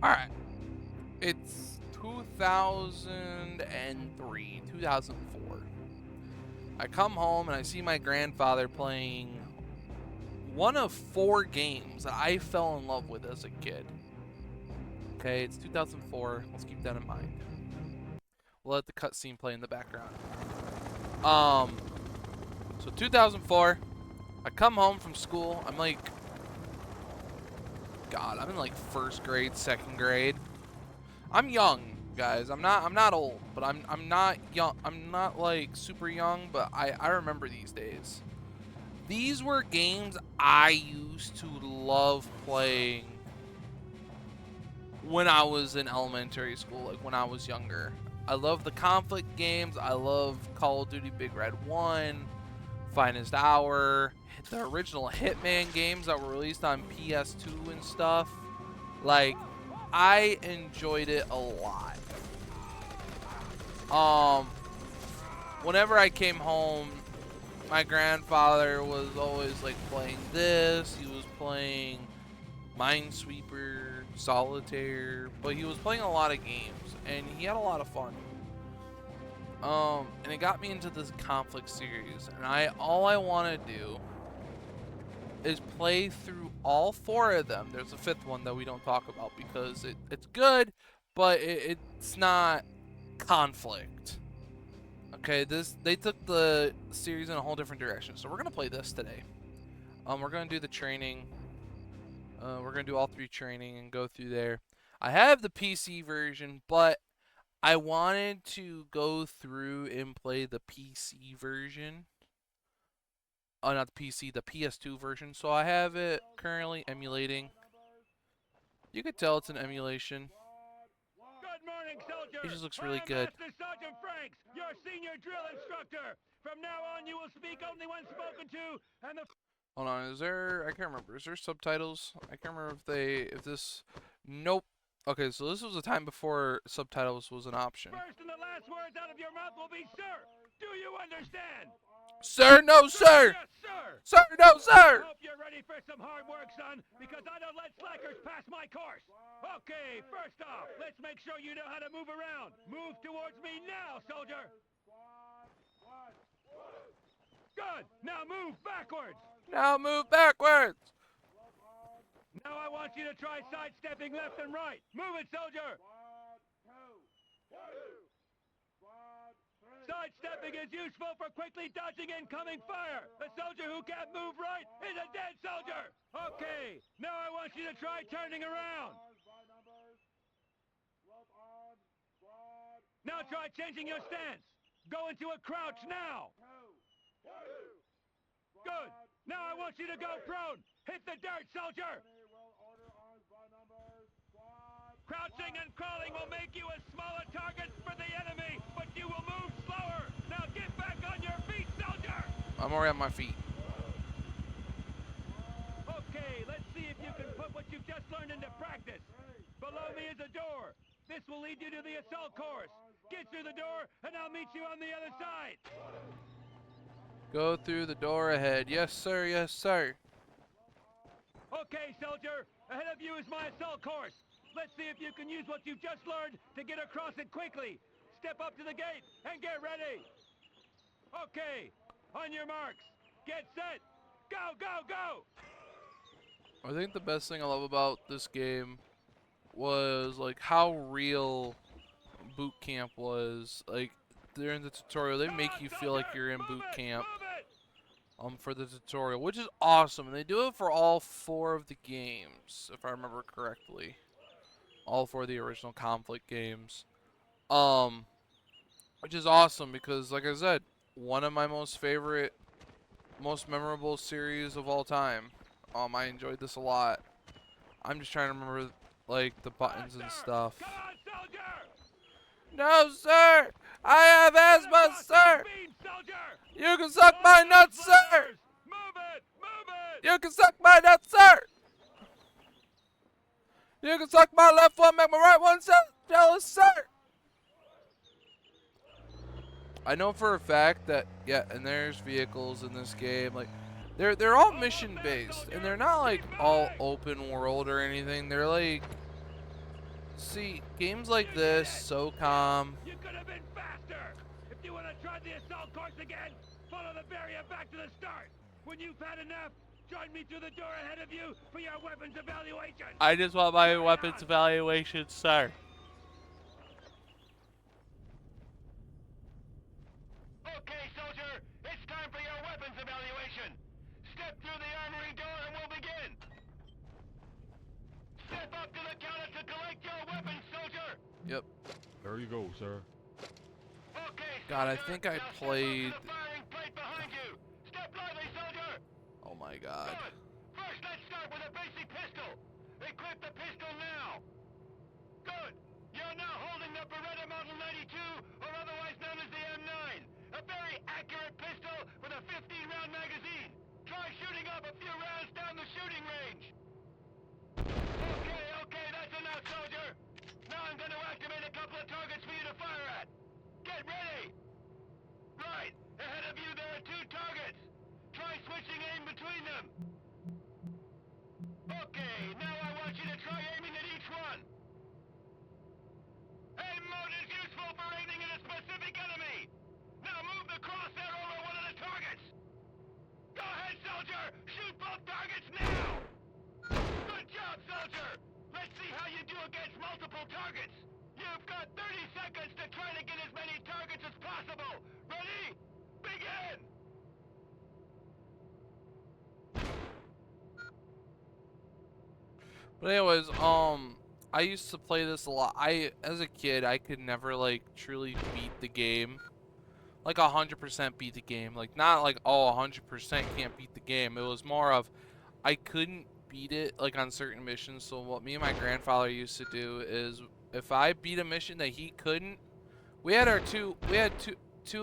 Alright. It's 2003, 2004. I come home and I see my grandfather playing one of 4 games that I fell in love with as a kid. Okay, it's 2004. Let's keep that in mind. We'll let the cutscene play in the background. So 2004, I come home from school. I'm like, God, I'm in like first grade, second grade. I'm young, guys. I'm not old, but I'm not young. I'm not like super young, but I remember these days. These were games I used to love playing when I was in elementary school, like when I was younger. I love the conflict games. I love Call of Duty Big Red 1, Finest Hour, the original Hitman games that were released on PS2 and stuff. Like, I enjoyed it a lot. Whenever I came home, my grandfather was always like playing this. He was playing Minesweeper, Solitaire, but he was playing a lot of games, and he had a lot of fun. And it got me into this conflict series, and all I want to do is play through all 4 of them. There's a 5th one that we don't talk about because it's good, but it's not conflict. Okay, they took the series in a whole different direction, so we're gonna play this today. We're gonna do the training. We're gonna do all 3 training and go through there. I have the PC version, but I wanted to go through and play the PC version. Oh, not the PC, the PS2 version. So I have it currently emulating. You could tell it's an emulation. Good morning, soldier. It just looks really good. Master Sergeant Franks, your senior drill instructor. From now on, you will speak only when spoken to, and the... Hold on, is there... I can't remember. Is there subtitles? I can't remember if this... Nope. Okay, so this was a time before subtitles was an option. First and the last words out of your mouth will be, sir. Do you understand? Sir, no, sir! Yes, sir! Sir, no, sir! Hope you're ready for some hard work, son, because I don't let slackers pass my course. Okay, first off, let's make sure you know how to move around. Move towards me now, soldier. Good. Now move backwards. Now move backwards! Now I want you to try sidestepping left and right. Move it, soldier. Sidestepping is useful for quickly dodging incoming fire. A soldier who can't move right is a dead soldier. Okay, now I want you to try turning around. Now try changing your stance. Go into a crouch now. Good. Now I want you to go prone. Hit the dirt, soldier. Crouching and crawling will make you a smaller target for the enemy, but you will move slower. Now get back on your feet, soldier! I'm already on my feet. Okay, let's see if you can put what you've just learned into practice. Below me is a door. This will lead you to the assault course. Get through the door, and I'll meet you on the other side. Go through the door ahead. Yes, sir, yes, sir. Okay, soldier. Ahead of you is my assault course. Let's see if you can use what you've just learned to get across it quickly. Step up to the gate and get ready. Okay, on your marks. Get set. Go, go, go! I think the best thing I love about this game was like how real boot camp was. Like during the tutorial, they make you feel like you're in boot camp for the tutorial, which is awesome. And they do it for all 4 of the games, if I remember correctly. All 4 of the original conflict games. Which is awesome because, like I said, one of my most favorite, most memorable series of all time. I enjoyed this a lot. I'm just trying to remember, like, the buttons and stuff. Come on, soldier! No, sir! I have asthma, sir! Speed, soldier! You can suck my nuts, sir! Move it! Move it! You can suck my nuts, sir! You can suck my left one, make my right one jealous, sir! I know for a fact that, yeah, and there's vehicles in this game, like, they're all mission based, and they're not like all open world or anything. They're like See, games like this, SOCOM. You could have been faster! If you want to try the assault course again, follow the barrier back to the start! When you've had enough, join me through the door ahead of you for your weapons evaluation! I just want my Carry weapons on. evaluation, sir. Okay, soldier, it's time for your weapons evaluation. Step through the armory door and we'll begin. Step up to the counter to collect your weapons, soldier. Yep. There you go, sir. Okay, God, I soldier. think I Now played. step up to the firing plate behind you. Step lively, soldier. Oh my God. Good. First, let's start with a basic pistol. Equip the pistol now. Good. You're now holding the Beretta Model 92, or otherwise known as the M9. A very accurate pistol with a 15-round magazine. Try shooting up a few rounds down the shooting range. Okay, that's enough, soldier. Now I'm going to activate a couple of targets for you to fire at. Get ready. Right. Ahead of you there are 2 targets. Try switching aim between them. Okay, now I want you to try aiming at each one. Aim mode is useful for aiming at a specific enemy. Now move the crosshair over one of the targets. Go ahead, soldier. Shoot both targets now. Good job, soldier. Let's see how you do against multiple targets. You've got 30 seconds to try to get as many targets as possible. Ready? Begin! But anyways, I used to play this a lot. As a kid, I could never like truly beat the game, like 100% beat the game. Like not like, oh, 100% can't beat the game. It was more of I couldn't beat it like on certain missions. So what me and my grandfather used to do is if I beat a mission that he couldn't, we had two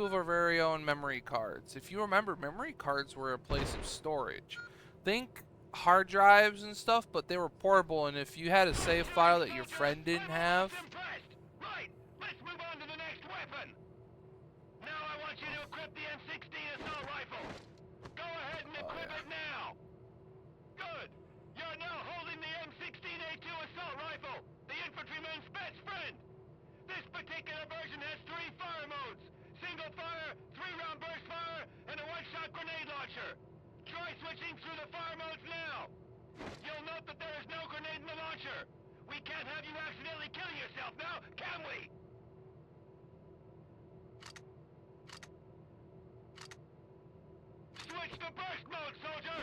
of our very own memory cards. If you remember, memory cards were a place of storage. Think hard drives and stuff, but they were portable, and if you had a save file that your friend didn't have. Right, let's move on to the next weapon. Now I want you to equip the M16 assault rifle. Go ahead and equip it now. Good. You're now holding the M16A2 assault rifle, the infantryman's best friend. This particular version has 3 fire modes. Single fire, 3-round burst fire, and a 1-shot grenade launcher. Try switching through the fire modes now. You'll note that there is no grenade in the launcher. We can't have you accidentally killing yourself now, can we? Switch to burst mode, soldier!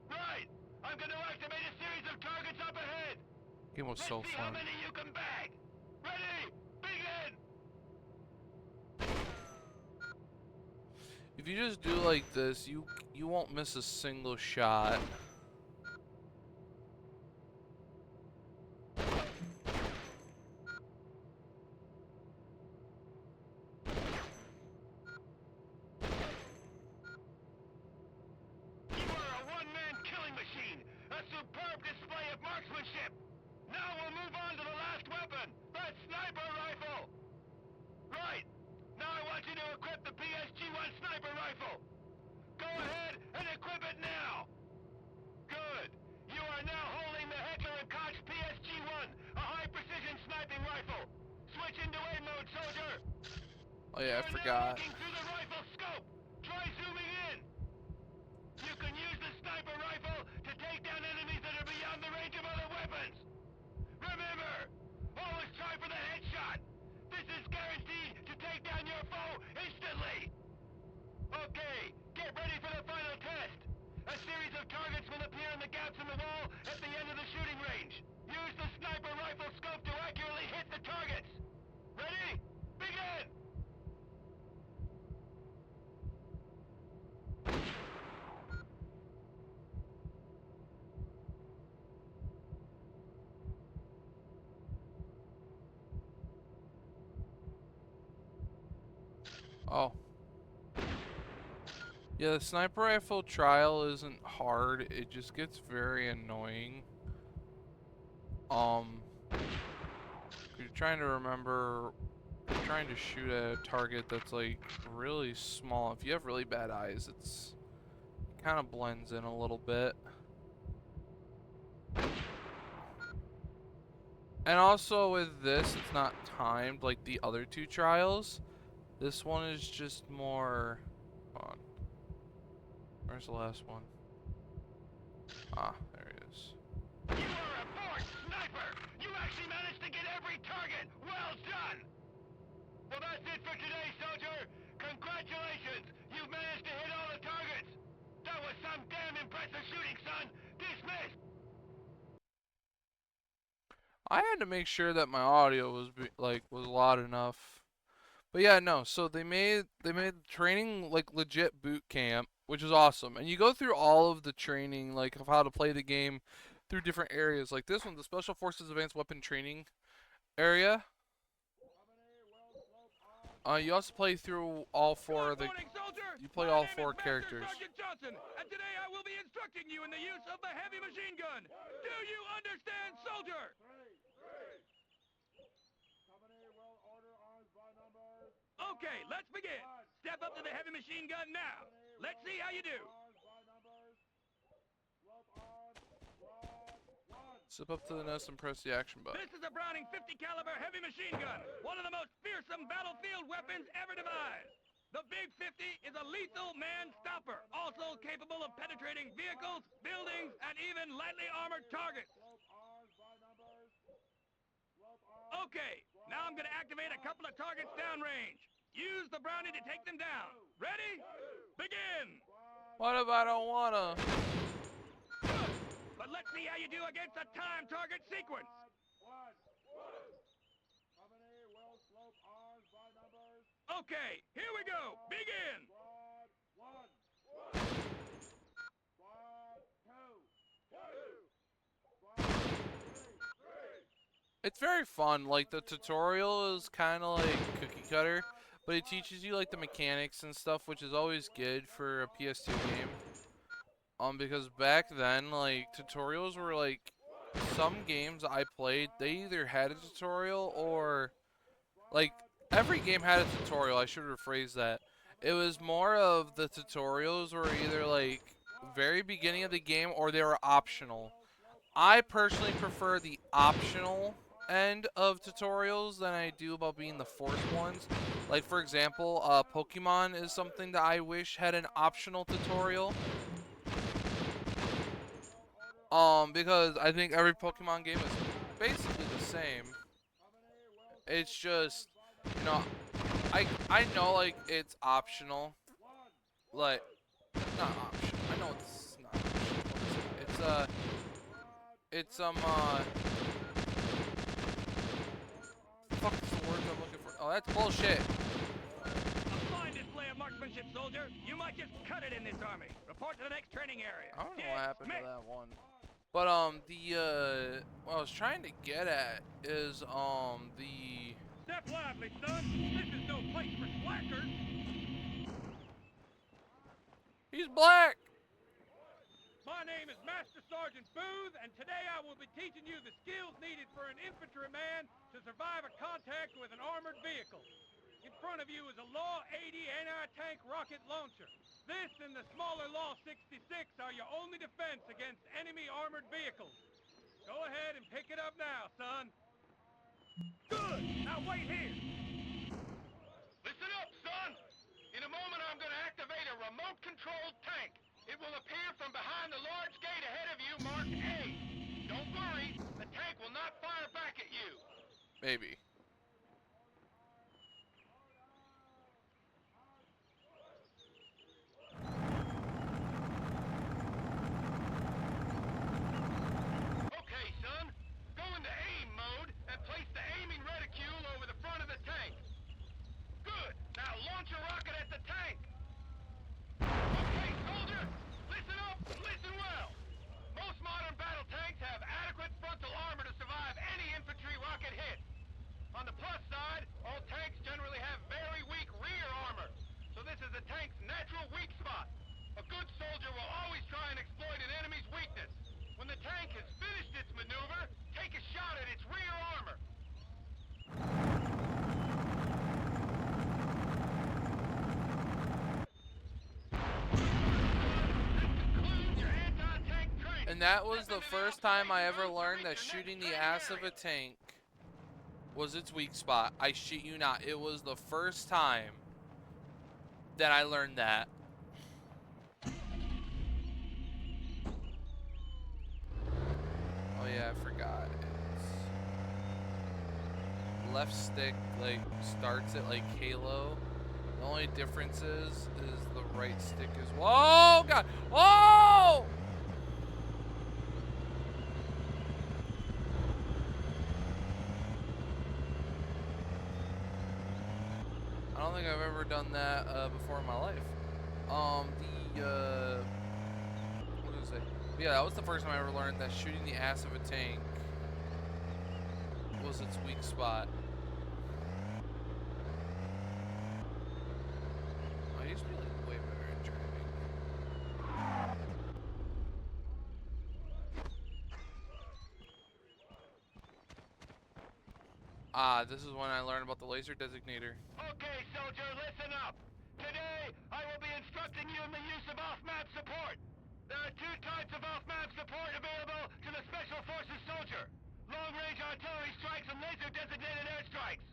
Right! I'm going to activate a series of targets up ahead. Game was so Let's see how fun. many you can bag. Ready? Begin! If you just do like this, you won't miss a single shot. You are a one-man killing machine! A superb display of marksmanship! Now we'll move on to the last weapon, that sniper rifle! Right! Now I want you to equip the PSG-1 sniper rifle! Go ahead and equip it now! Good! You are now holding the Heckler & Koch PSG-1, a high-precision sniping rifle! Switch into aim mode, soldier! Oh yeah, I You're now forgot. looking through the rifle scope! Try zooming in! You can use the sniper rifle to take down enemies that are beyond the range of other weapons! Remember, always try for the headshot! This is guaranteed to take down your foe instantly! Okay, get ready for the final test! A series of targets will appear in the gaps in the wall at the end of the shooting range. Use the sniper rifle scope to accurately hit the targets! Ready? Begin! Oh. Yeah, the sniper rifle trial isn't hard. It just gets very annoying. You're trying to remember, you're trying to shoot at a target that's like really small. If you have really bad eyes, it kind of blends in a little bit. And also with this, it's not timed like the other two trials. This one is just more... Hold on. Where's the last one? Ah, there it is. You are a born sniper! You actually managed to get every target! Well done! Well, that's it for today, soldier! Congratulations! You've managed to hit all the targets! That was some damn impressive shooting, son! Dismissed! I had to make sure that my audio was was loud enough. But yeah, no. So they made training like legit boot camp, which is awesome. And you go through all of the training, like of how to play the game, through different areas. Like this one, the Special Forces Advanced Weapon Training area. You also play through all four of the. Good morning, soldier! You play My all name four is Master characters. Sergeant Johnson, and today I will be instructing you in the use of the heavy machine gun. Do you understand, soldier? Okay, let's begin. Step up to the heavy machine gun now. Let's see how you do. Step up to the nest and press the action button. This is a Browning 50 caliber heavy machine gun, one of the most fearsome battlefield weapons ever devised. The Big 50 is a lethal man stopper, also capable of penetrating vehicles, buildings, and even lightly armored targets. Okay, now I'm gonna activate a couple of targets downrange. Use the Brownie to take them down. Ready? Begin! What if I don't wanna? Good. But let's see how you do against a time target sequence. Okay, here we go. Begin! It's very fun. Like the tutorial is kind of like cookie cutter, but it teaches you like the mechanics and stuff, which is always good for a PS2 game. Because back then, like tutorials were like some games I played, they either had a tutorial or like every game had a tutorial. I should rephrase that. It was more of the tutorials were either like very beginning of the game or they were optional. I personally prefer the optional end of tutorials than I do about being the forced ones. Like for example, Pokemon is something that I wish had an optional tutorial. Because I think every Pokemon game is basically the same. It's just, you know, I know like it's optional. Like, not optional. I know it's not optional. It's fuck's the words I'm looking for? Oh, that's bullshit. A fine display of marksmanship, soldier. You might just cut it in this army. Report to the next training area. I don't know what happened to that one. But what I was trying to get at is the. Step lively, son. This is no place for slackers. He's black. My name is Master Sergeant Booth, and today I will be teaching you the skills needed for an infantryman to survive a contact with an armored vehicle. In front of you is a Law 80 anti-tank rocket launcher. This and the smaller Law 66 are your only defense against enemy armored vehicles. Go ahead and pick it up now, son. Good! Now wait here! Listen up, son! In a moment I'm going to activate a remote-controlled tank. It will appear from behind the large gate ahead of you marked A. Don't worry, the tank will not fire back at you. Maybe. Okay, son. Go into aim mode and place the aiming reticule over the front of the tank. Good. Now launch a rocket at the tank. Okay, soldier. Listen up and listen well. Most modern battle tanks have adequate frontal armor to survive any infantry rocket hit. On the plus side, all tanks generally have very weak rear armor. So this is the tank's natural weak spot. A good soldier will always try and exploit an enemy's weakness. When the tank has finished its maneuver, take a shot at its rear armor. And that was the first time I ever learned that shooting the ass of a tank was its weak spot. I shit you not. It was the first time that I learned that. Oh yeah, I forgot. It's left stick like starts it like Halo. The only difference is the right stick is. Whoa, God! Whoa! I don't think I've ever done that before in my life. What was it? Yeah, that was the first time I ever learned that shooting the ass of a tank was its weak spot. I used to be like way better at driving. Ah, this is when I learned about the laser designator. Okay, soldier, listen up. Today, I will be instructing you in the use of off-map support. There are two types of off-map support available to the Special Forces soldier. Long-range artillery strikes and laser-designated airstrikes.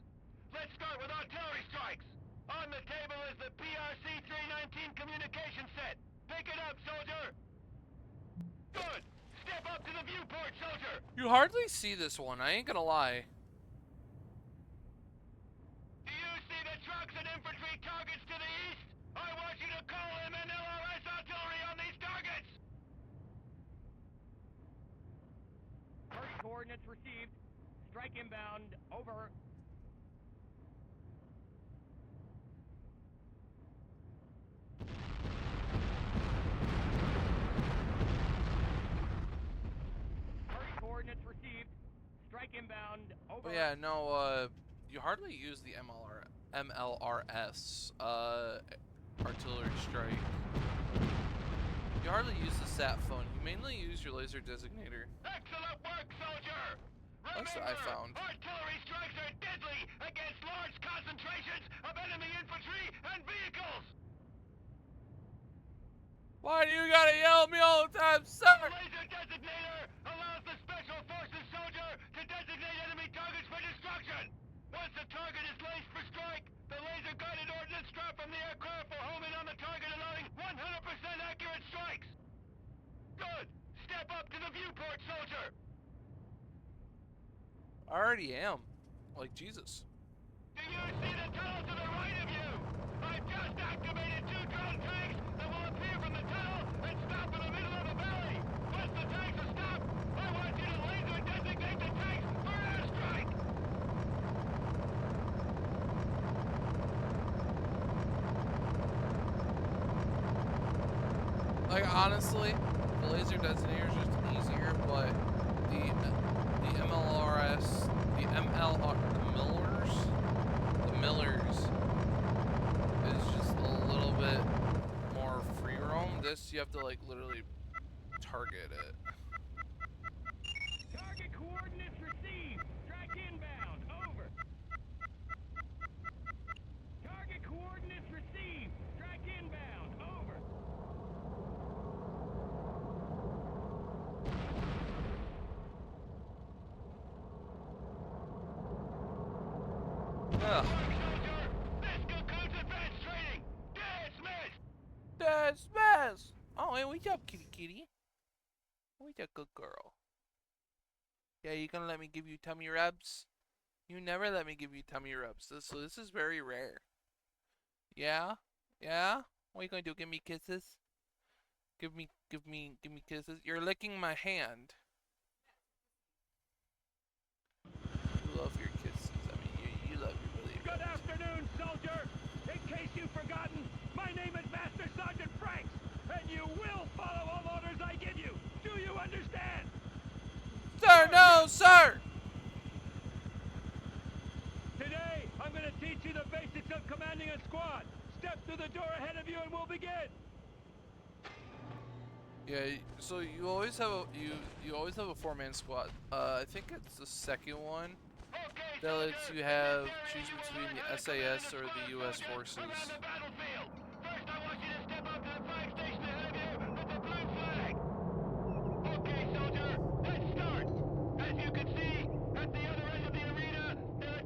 Let's start with artillery strikes. On the table is the PRC-319 communication set. Pick it up, soldier. Good. Step up to the viewport, soldier. You hardly see this one, I ain't gonna lie. Do you see the trucks and infantry targets to the east? I want you to call in NLRS artillery on these targets! First coordinates received. Strike inbound. Over. First coordinates received. Strike inbound. Over. But yeah, no, you hardly use the MLRS, artillery strike. You hardly use the sat phone. You mainly use your laser designator. Excellent work, soldier! That's what I found. Artillery strikes are deadly against large concentrations of enemy infantry and vehicles! Why do you gotta yell at me all the time, sir? The laser designator allows the Special Forces soldier to designate enemy targets for destruction! Once the target is laced for strike, the laser-guided ordnance drop from the aircraft will home in on the target, allowing 100% accurate strikes! Good! Step up to the viewport, soldier! I already am. Like Jesus. Do you see the tunnel to the right of you? I've just activated two drone tanks that will appear from the tunnel and stop in the middle of the valley! Once the tanks are stopped, I want you to laser designate the tanks for airstrike! Like honestly, the laser designator is just easier, but the MLRS, the Millers is just a little bit more free roam. This you have to like literally target it. Target coordinates received! Strike inbound! Over! Target coordinates received! Strike inbound! Over! Ugh. This concludes advanced training! Dismissed! That's best. Oh, hey, wake up, kitty kitty. Wake up, good girl. Yeah, you gonna let me give you tummy rubs? You never let me give you tummy rubs. So this is very rare. Yeah? Yeah? What are you gonna do? Give me kisses? Give me kisses? You're licking my hand. You love your kisses. I mean, you love your really Good afternoon, soldier! In case you've forgotten, my name is Master Sergeant Franks, and you will follow all orders I give you! Do you understand? Sir, no, sir! Today, I'm gonna teach you the basics of commanding a squad. Step through the door ahead of you and we'll begin. Yeah, so you always have a four-man squad. I think it's the second one Okay, that lets soldier, you have in this choose area, between you the will SAS command or the US squad units forces. around the battlefield. First, I want you to step up to the flag station ahead of you with the blue flag. Okay, soldier, let's start. As you can see, at the other end of the arena, there are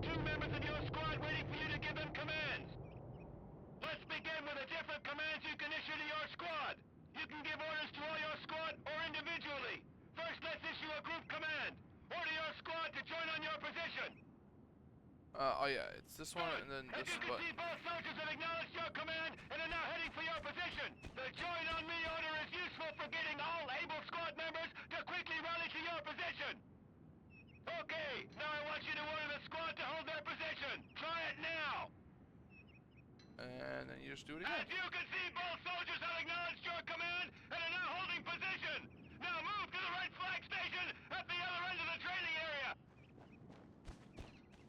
squad to join on your position. Oh yeah, it's this one and then As this you can button. see, both soldiers have acknowledged your command and are now heading for your position. The join on me order is useful for getting all able squad members to quickly rally to your position. Okay, now I want you to order the squad to hold their position. Try it now. And then you just do it again. As you can see, both soldiers have acknowledged your command and are now holding position. Now move to the red flag station at the other end of the training area.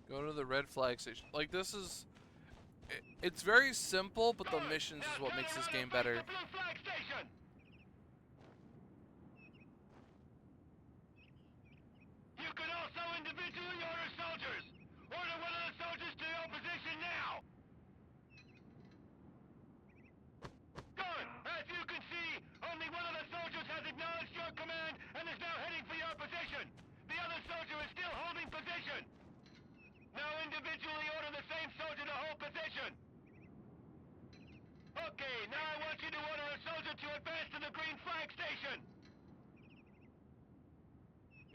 Go to the red flag station. Like this is, it's very simple, but the missions is what makes this game better. The blue flag station. You can also individually order soldiers. Order one of the soldiers to your position now. Good. As you can see, only one of the soldiers has acknowledged your command and is now heading for your position. The other soldier is still holding position. Now individually order the same soldier to hold position. Okay, now I want you to order a soldier to advance to the green flag station.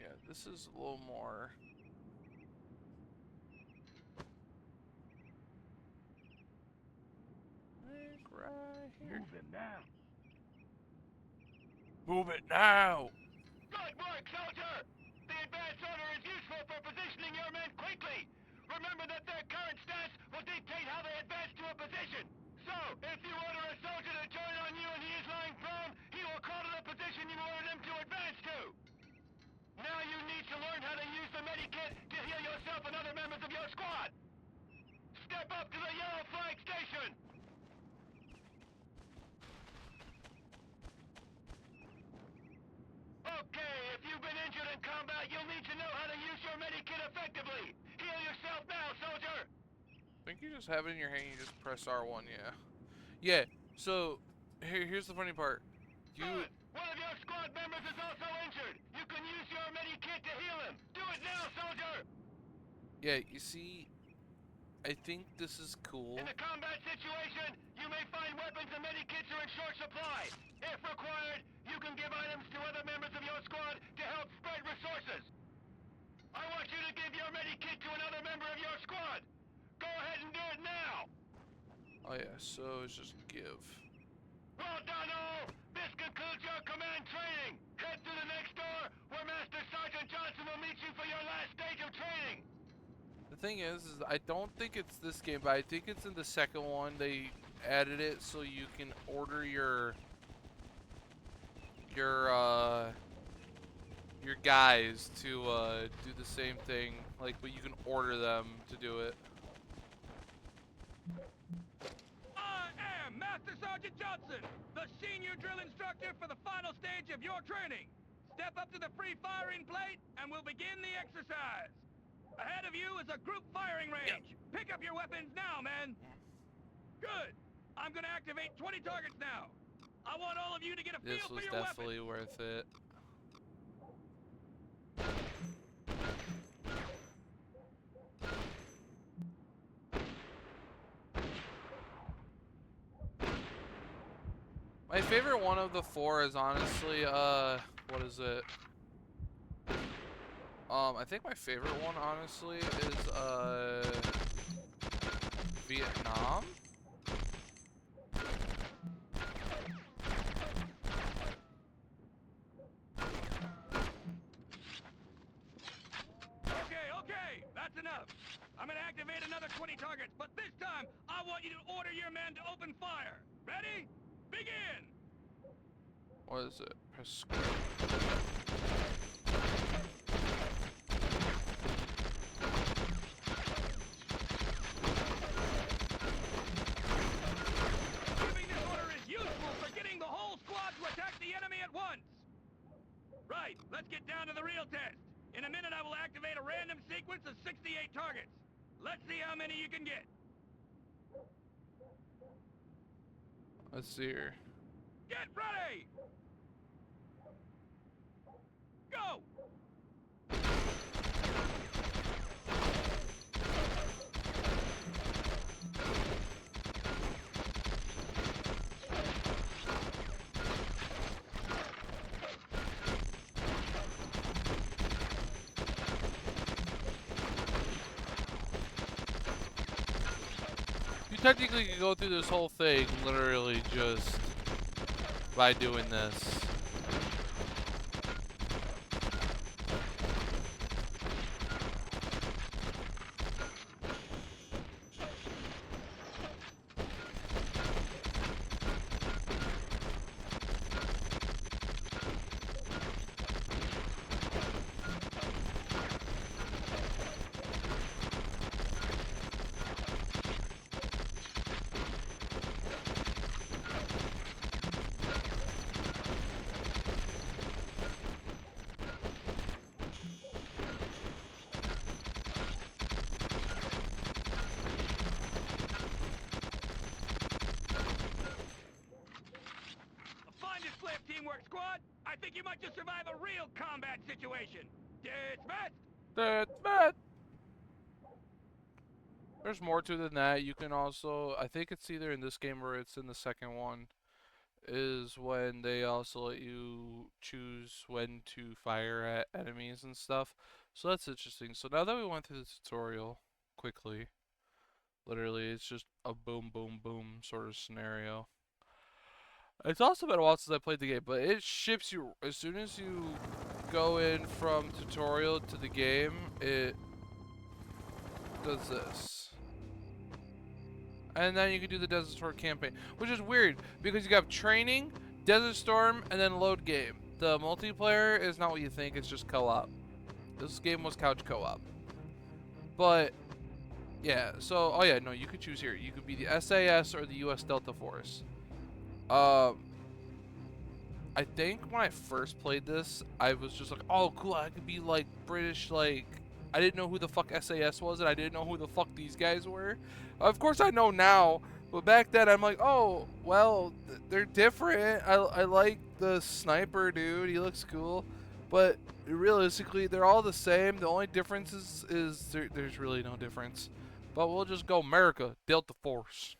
Yeah, this is a little more. Like right here. Move him now. Move it now! Good work, soldier! The advance order is useful for positioning your men quickly. Remember that their current stats will dictate how they advance to a position. So, if you order a soldier to join on you and he is lying prone, he will crawl to the position you ordered him to advance to. Now you need to learn how to use the medikit to heal yourself and other members of your squad. Step up to the yellow flag station. Okay, if you've been injured in combat, you'll need to know how to use your medikit effectively. Heal yourself now, soldier! I think you just have it in your hand, you just press R1, yeah. Yeah, so, here's the funny part. Good! One of your squad members is also injured! You can use your medikit to heal him! Do it now, soldier! Yeah, you see, I think this is cool. In a combat situation, you may find weapons and medikits are in short supply. If required, you can give items to other members of your squad to help spread resources. I want you to give your medikit to another member of your squad. Go ahead and do it now. Oh yeah, so it's just give. Well done, all. This concludes your command training. Head through the next door, where Master Sergeant Johnson will meet you for your last stage of training. The thing is I don't think it's this game, but I think it's in the second one. They added it so you can order your guys to do the same thing, like, but you can order them to do it. I am Master Sergeant Johnson, the senior drill instructor for the final stage of your training. Step up to the free firing plate and we'll begin the exercise. Ahead of you is a group firing range. Pick up your weapons now, men. Good. I'm gonna activate 20 targets now. I want all of you to get a feel This for was your definitely weapons. worth it. My favorite one of the four is honestly, what is it? I think my favorite one, honestly, is, Vietnam? Okay, that's enough. I'm gonna activate another 20 targets, but this time, I want you to order your men to open fire. Ready? Begin! What is it? Press square. Giving this order is useful for getting the whole squad to attack the enemy at once. Right, let's get down to the real test. In a minute, I will activate a random sequence of 68 targets. Let's see how many you can get. Let's see here. Get ready! Go! technically could go through this whole thing literally just by doing this. Find this flip, teamwork squad. I think you might just survive a real combat situation. Dismissed. There's more to it than that. You can also, I think it's either in this game or it's in the second one, is when they also let you choose when to fire at enemies and stuff. So that's interesting. So now that we went through the tutorial quickly, literally it's just a boom, boom, boom sort of scenario. It's also been a while since I played the game, but it ships you as soon as you go in from tutorial to the game. It does this, and then you can do the Desert Storm campaign, which is weird because you got training, Desert Storm, and then load game. The multiplayer is not what you think; it's just co-op. This game was couch co-op, but yeah. So, oh yeah, no, you could choose here. You could be the SAS or the U.S. Delta Force. I think when I first played this, I was just like, oh, cool, I could be like British, like, I didn't know who the fuck SAS was, and I didn't know who the fuck these guys were. Of course I know now, but back then I'm like, oh, well, they're different. I like the sniper dude, he looks cool, but realistically, they're all the same. The only difference is there's really no difference. But we'll just go America, Delta Force.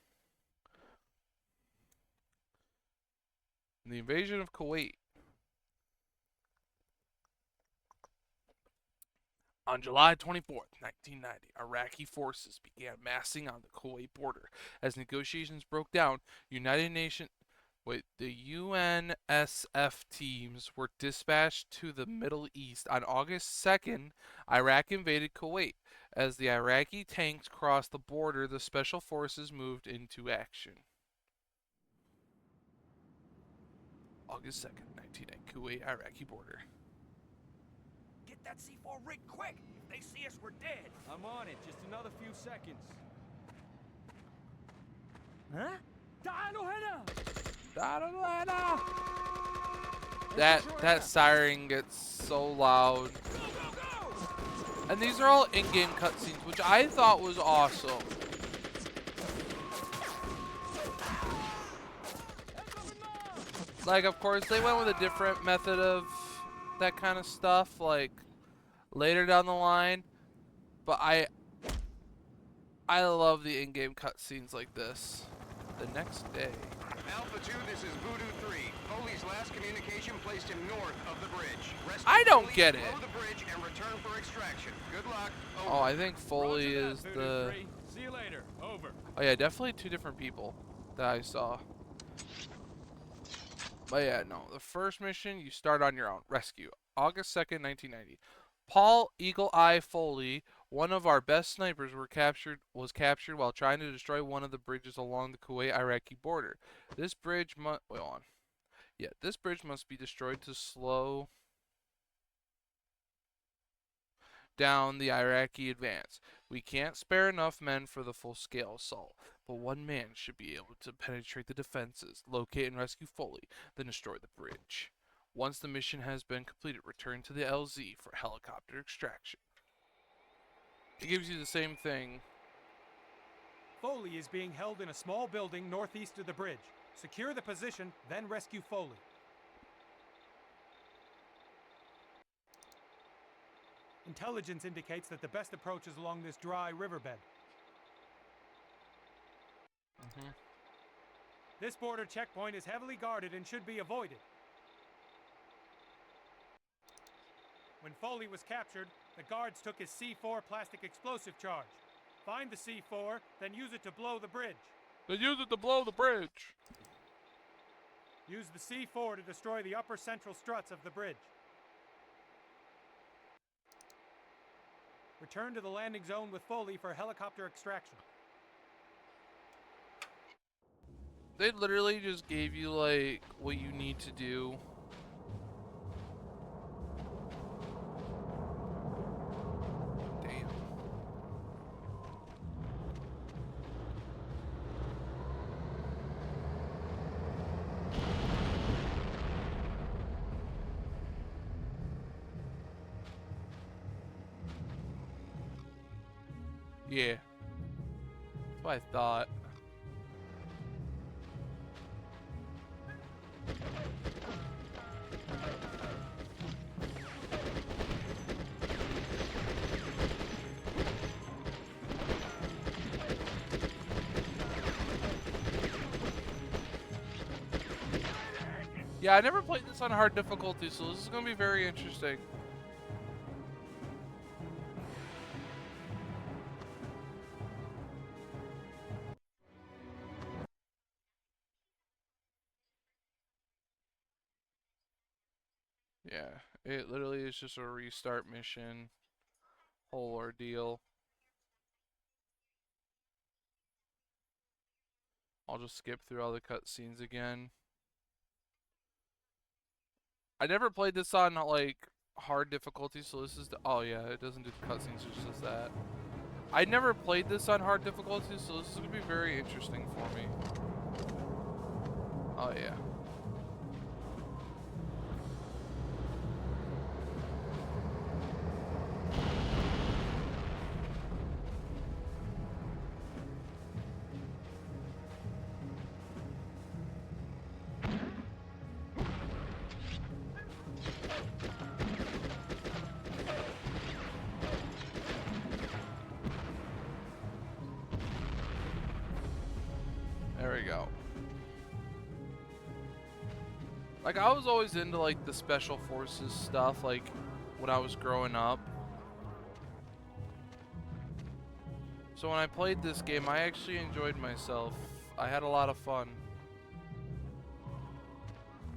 The invasion of Kuwait. On July 24th, 1990, Iraqi forces began massing on the Kuwait border. As negotiations broke down, the UNSF teams were dispatched to the Middle East. On August 2nd, Iraq invaded Kuwait. As the Iraqi tanks crossed the border, the special forces moved into action. August 2nd, 1990, Kuwait, Iraqi border. Get that C4 rig quick! If they see us, we're dead! I'm on it. Just another few seconds. Huh? That siren gets so loud. Go, go, go! And these are all in-game cutscenes, which I thought was awesome. Like, of course, they went with a different method of that kind of stuff, like, later down the line. But I love the in-game cutscenes like this. The next day. Alpha 2, this is Voodoo 3. Foley's last communication placed him north of the bridge. Rescue I don't Foley get it. below the bridge and return for extraction. Good luck. Over. Oh, I think Foley Roger that, is Voodoo the... 3. See you later. Over. Oh yeah, definitely two different people that I saw. But yeah, no. The first mission, you start on your own. Rescue. August 2nd, 1990. Paul Eagle Eye Foley, one of our best snipers, was captured while trying to destroy one of the bridges along the Kuwait-Iraqi border. This bridge this bridge must be destroyed to slow down the Iraqi advance. We can't spare enough men for the full-scale assault, but one man should be able to penetrate the defenses, locate and rescue Foley, then destroy the bridge. Once the mission has been completed, return to the LZ for helicopter extraction. It gives you the same thing. Foley is being held in a small building northeast of the bridge. Secure the position, then rescue Foley. Intelligence indicates that the best approach is along this dry riverbed. This border checkpoint is heavily guarded and should be avoided. When Foley was captured, the guards took his C4 plastic explosive charge. Find the C4, then use it to blow the bridge. They use it to blow the bridge. Use the C4 to destroy the upper central struts of the bridge. Return to the landing zone with Foley for helicopter extraction. They literally just gave you, like, what you need to do. Damn. Yeah. That's what I thought. Yeah, I never played this on hard difficulty, so this is going to be very interesting. Yeah, it literally is just a restart mission. Whole ordeal. I'll just skip through all the cutscenes again. I never played this on, like, hard difficulty, so this is the, oh yeah, it doesn't do the cutscenes, it's just that. I never played this on hard difficulty, so this is gonna be very interesting for me. Oh yeah. There we go. Like, I was always into, like, the special forces stuff, like, when I was growing up. So when I played this game, I actually enjoyed myself. I had a lot of fun.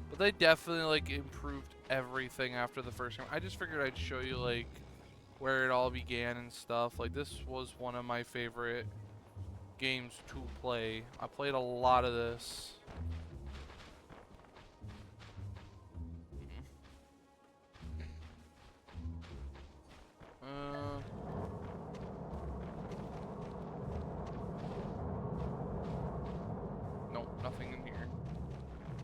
But they definitely, like, improved everything after the first game. I just figured I'd show you, like, where it all began and stuff. Like, this was one of my favorite games to play. I played a lot of this. Nope, nothing in here.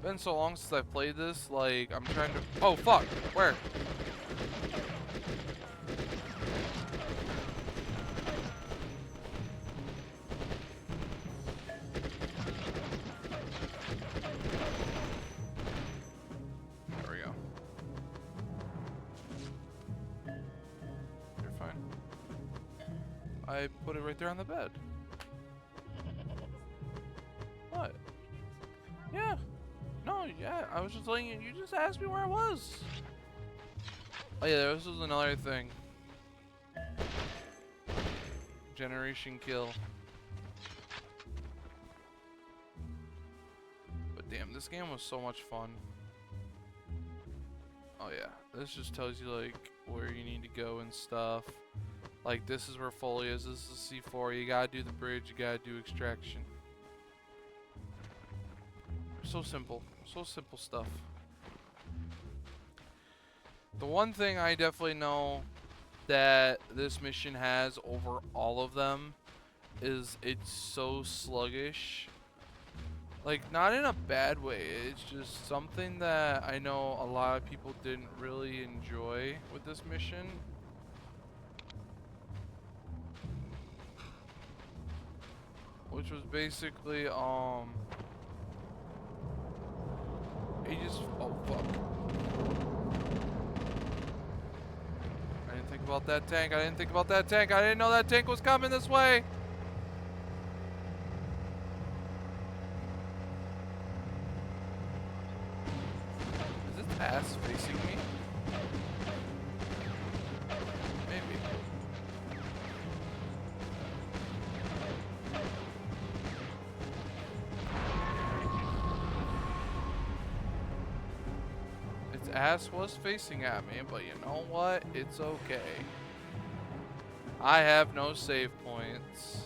Been so long since I've played this, like, I'm trying to, oh fuck, where? There we go. You're fine. I put it right there on the bed. What? Yeah. No, yeah, I was just letting you, you just asked me where I was. Oh yeah, this was another thing. Generation kill. But damn, this game was so much fun. Oh yeah, this just tells you, like, where you need to go and stuff. Like, this is where Foley is, this is C4, you gotta do the bridge, you gotta do extraction. So simple stuff. The one thing I definitely know that this mission has over all of them is it's so sluggish. Like, not in a bad way, it's just something that I know a lot of people didn't really enjoy with this mission. Which was basically, he just, oh fuck. I didn't think about that tank, I didn't think about that tank, I didn't know that tank was coming this way! Is its ass facing me? Maybe. ass was facing at me, but you know what? It's okay. I have no save points.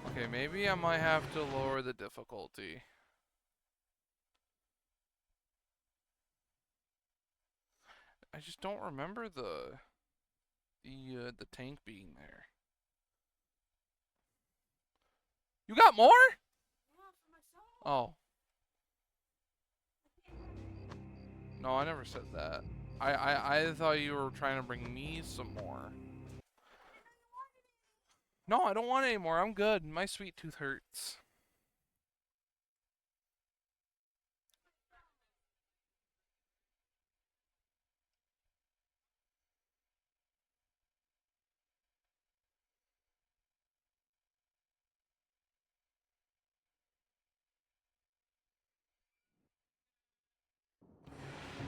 Okay, maybe I might have to lower the difficulty. I just don't remember the tank being there. You got more? Oh. No, I never said that. I thought you were trying to bring me some more. No, I don't want any more. I'm good. My sweet tooth hurts.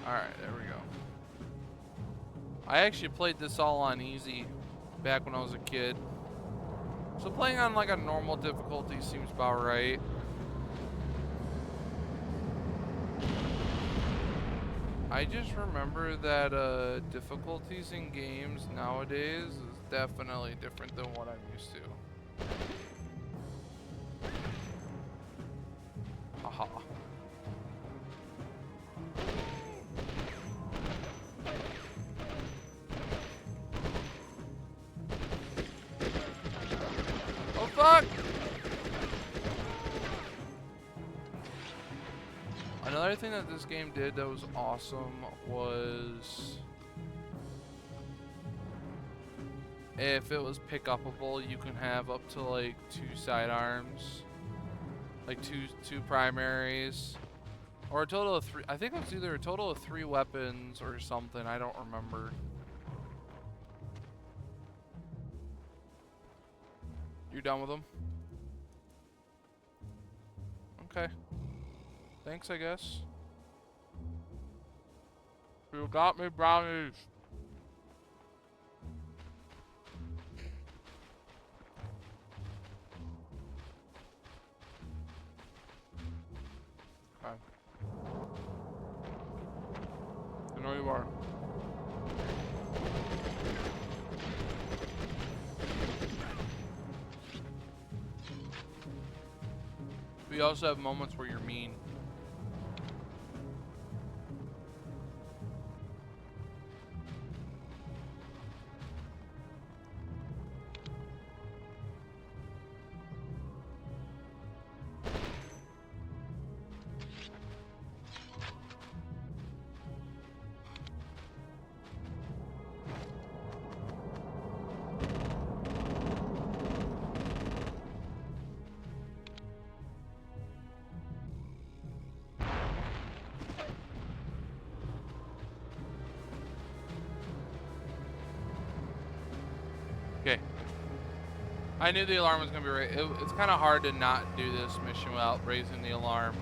Alright, there we go. I actually played this all on easy back when I was a kid. So playing on like a normal difficulty seems about right. I just remember that difficulties in games nowadays is definitely different than what I'm used to. Haha. Oh fuck! Another thing that this game did that was awesome was if it was pick-upable, you can have up to like 2 sidearms, like two primaries, or a total of 3. I think it was either a total of 3 weapons or something. I don't remember. You done with them? Okay. Thanks, I guess. You got me brownies. Okay. I know you are. We also have moments where you're mean. Okay. I knew the alarm was going to be right. It's kind of hard to not do this mission without raising the alarm.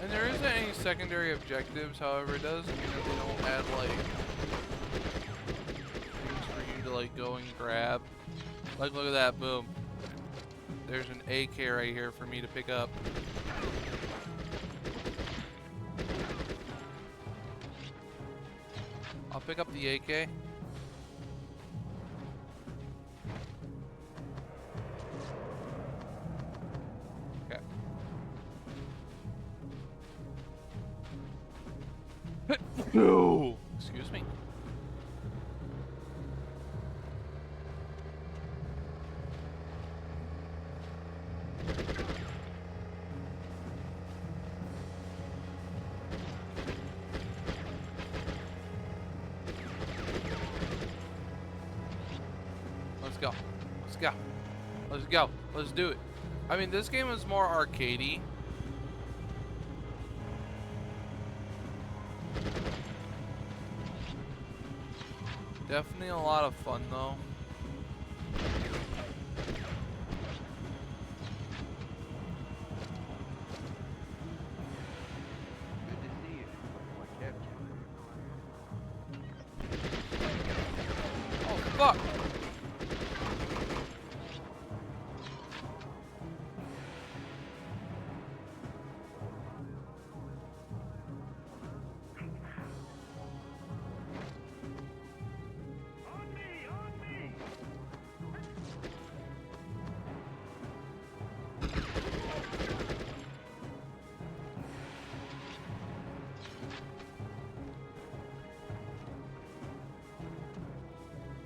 And there isn't any secondary objectives, however, it doesn't mean that they don't add, like, things for you to, like, go and grab. Like, look at that, boom. There's an AK right here for me to pick up. I'll pick up the AK. Okay. No. Excuse me. Let's go. Let's go. Let's go. Let's do it. I mean, this game is more arcadey. Definitely a lot of fun, though.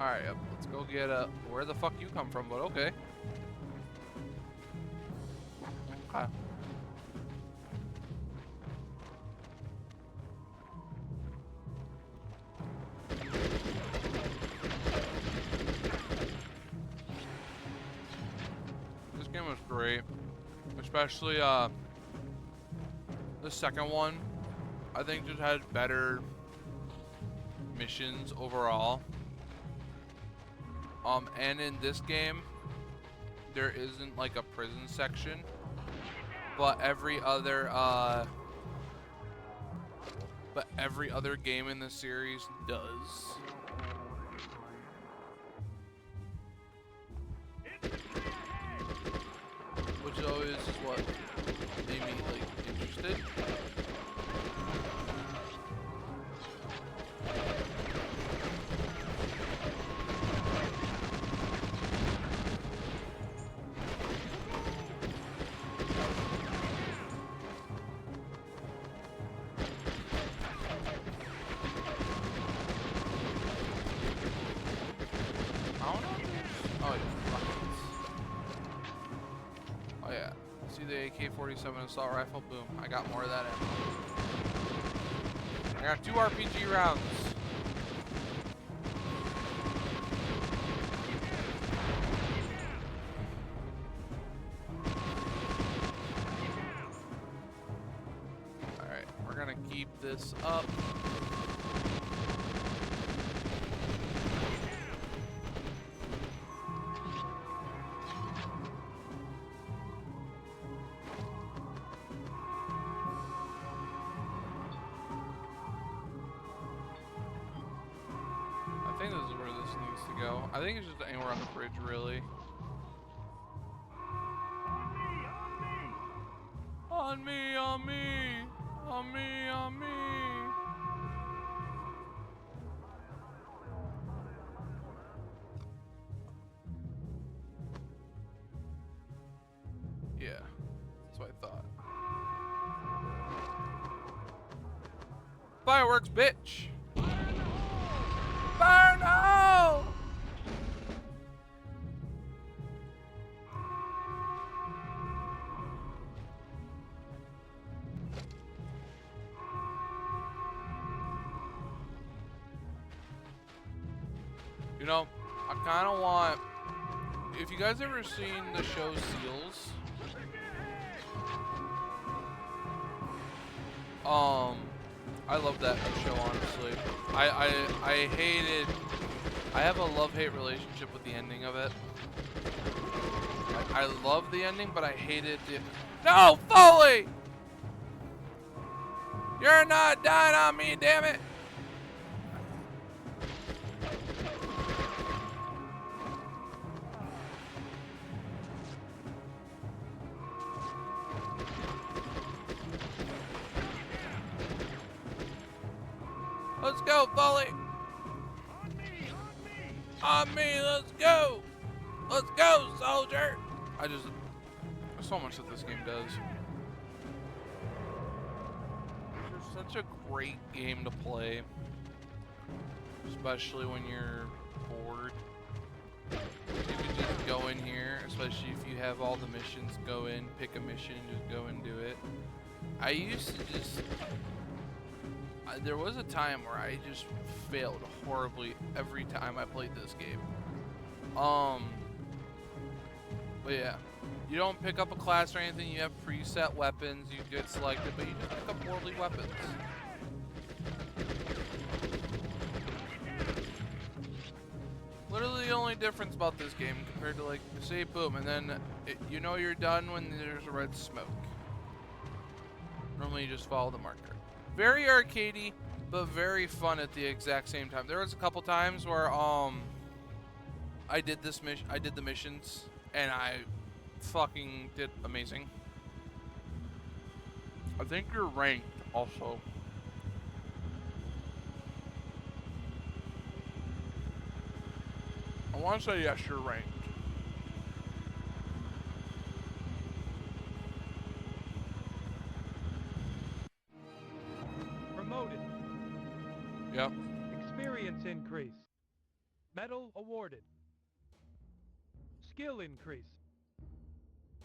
Alright, let's go get where the fuck you come from, but okay. Okay. This game was great. Especially, the second one, I think just had better missions overall. And in this game, there isn't like a prison section, but every other game in the series does. Which always is what made me like interested. AK-47 assault rifle, boom. I got more of that ammo. I got 2 RPG rounds. Alright, we're gonna keep this up. I think this is where this needs to go. I think it's just anywhere on the bridge, really. On me, on me, on me, on me. Yeah, that's what I thought. Fireworks, bitch! Fire no! You know, I kind of want, if you guys ever seen the show Seals, I love that show, honestly. I hated, I have a love-hate relationship with the ending of it. I love the ending, but I hated the, no, Foley! You're not dying on me, damn it! Let's go, Foley! On me, let's go! Let's go, soldier! There's so much that this game does. It's such a great game to play. Especially when you're bored. You can just go in here, especially if you have all the missions, go in, pick a mission, just go and do it. I used to just... there was a time where I just failed horribly every time I played this game. But yeah, you don't pick up a class or anything, you have preset weapons, you get selected, but you just pick up worldly weapons. Literally the only difference about this game compared to, like, say boom, and then you know you're done when there's a red smoke. Normally you just follow the marker. Very arcadey, but very fun at the exact same time. There was a couple times where I did the missions, and I fucking did amazing. I think you're ranked also. I want to say yes, you're ranked. Promoted. Yep. Experience increase. Medal awarded. Skill increase.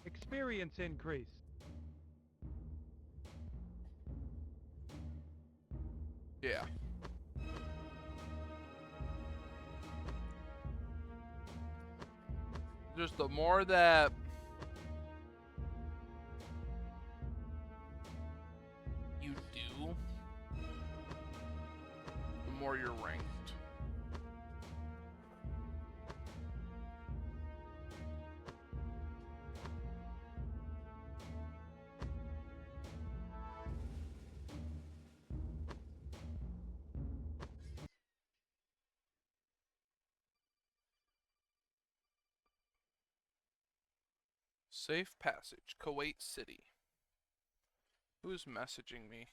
Experience increase. Yeah. Just the more that you do, the more you're ranked. Safe passage, Kuwait City. Who's messaging me?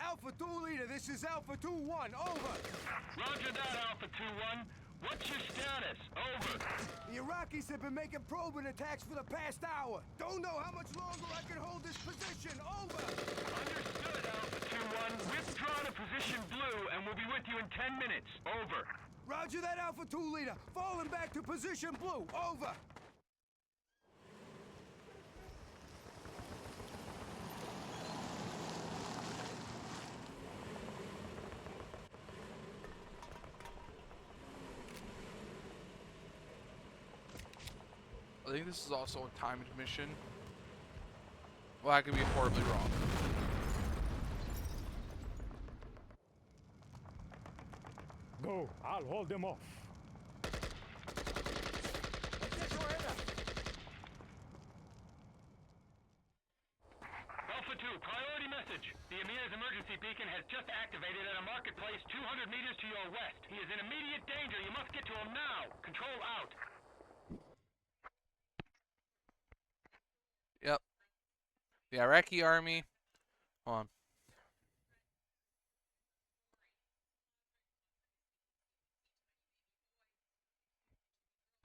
Alpha 2 Leader, this is Alpha 2-1, over. Roger that, Alpha 2-1. What's your status? Over. The Iraqis have been making probing attacks for the past hour. Don't know how much longer I can hold this position, over. Understood, Alpha 2-1. Withdraw to position blue, and we'll be with you in 10 minutes. Over. Roger that, Alpha 2 Leader. Falling back to position blue, over. I think this is also a timed mission. Well, I could be horribly wrong. Go. I'll hold them off. Alpha 2, priority message. The Emir's emergency beacon has just activated at a marketplace 200 meters to your west. He is in immediate danger. You must get to him now. Control out. Yep. The Iraqi army. Hold on.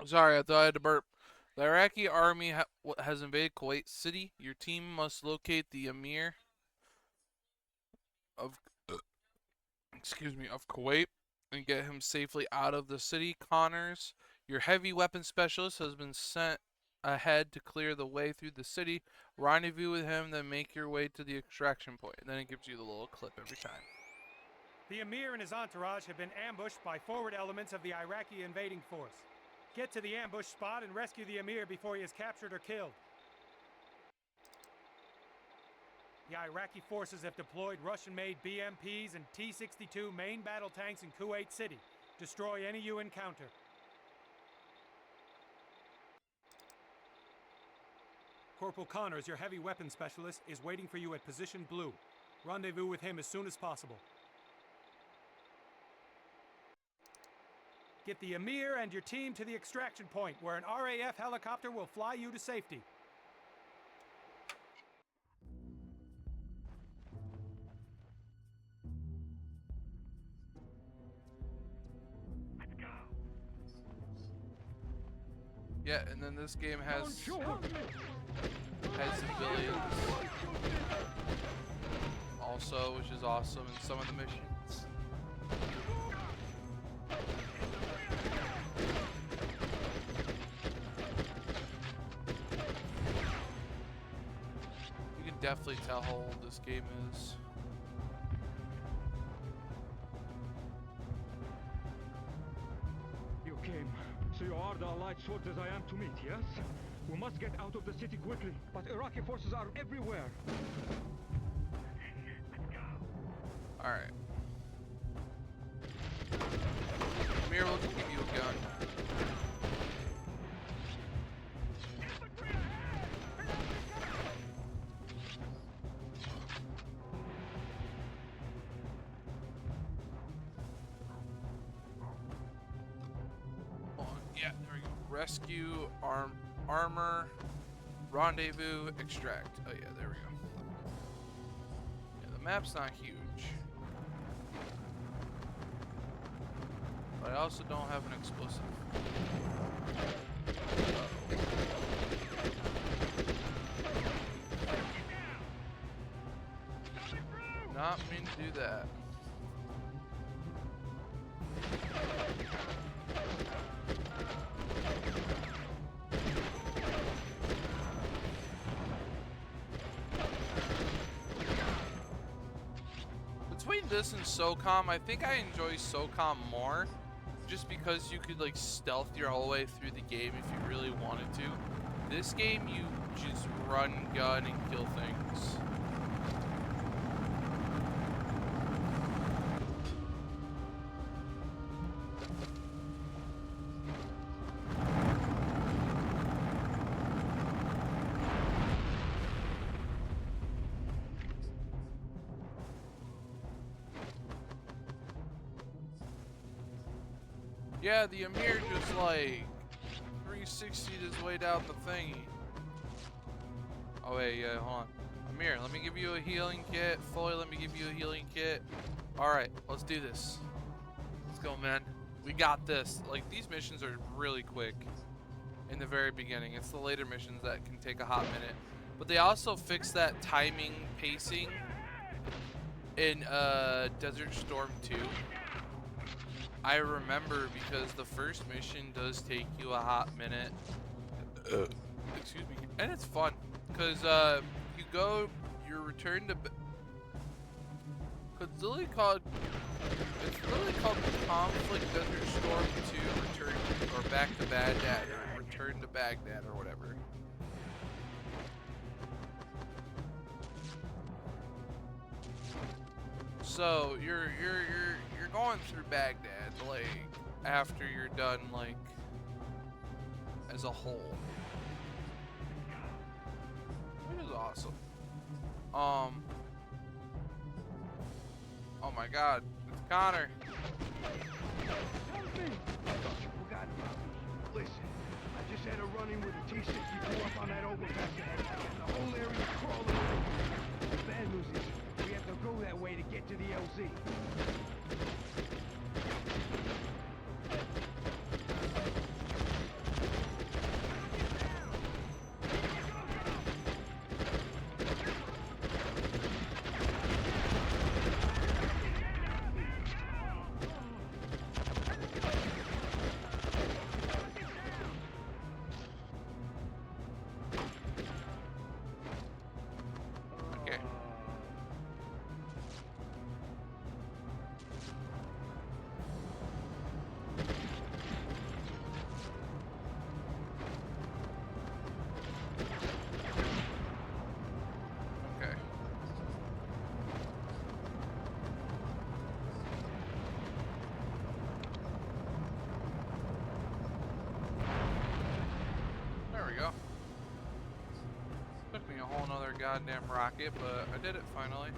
Sorry, I thought I had to burp. The Iraqi army has invaded Kuwait City. Your team must locate the Emir of of Kuwait and get him safely out of the city. Connors, your heavy weapon specialist, has been sent ahead to clear the way through the city. Rendezvous with him, then make your way to the extraction point. And then it gives you the little clip every time. The Emir and his entourage have been ambushed by forward elements of the Iraqi invading force. Get to the ambush spot and rescue the Emir before he is captured or killed. The Iraqi forces have deployed Russian-made BMPs and T-62 main battle tanks in Kuwait City. Destroy any you encounter. Corporal Connors, your heavy weapons specialist, is waiting for you at position blue. Rendezvous with him as soon as possible. Get the Emir and your team to the extraction point, where an RAF helicopter will fly you to safety. Yeah, and then this game has civilians also, which is awesome in some of the missions. You can definitely tell how old this game is. You came. So you are the allied soldiers I am to meet, yes? We must get out of the city quickly, but Iraqi forces are everywhere. Alright. Amir will give you a gun. Yeah, there we go. Rescue, armor, rendezvous, extract. Oh yeah, there we go. Yeah, the map's not huge. But I also don't have an explosive. Uh-oh. not mean to do that. Between this and SOCOM, I think I enjoy SOCOM more, just because you could like stealth your whole way through the game if you really wanted to. This game, you just run, gun, and kill things. Yeah, the Amir just like 360'd his way down the thingy. Oh wait, yeah, hold on. Amir, let me give you a healing kit. Fully, let me give you a healing kit. Alright, let's do this. Let's go, man. We got this. Like, these missions are really quick in the very beginning. It's the later missions that can take a hot minute. But they also fixed that timing pacing in Desert Storm 2. I remember because the first mission does take you a hot minute. Excuse me. And it's fun because you go, you're returned to. It's literally called Conflict Desert Storm 2 Return or Back to Baghdad or Return to Baghdad or whatever. So you're going through Baghdad like after you're done like as a whole. It is awesome. Oh my God, it's Connor. Help me! I thought you forgot about me. Listen, I just had a run-in with a T-64 up on that overpass ahead, and the whole area crawling away. The bad news is, we have to go that way to get to the LZ. Took me a whole nother goddamn rocket, but I did it finally.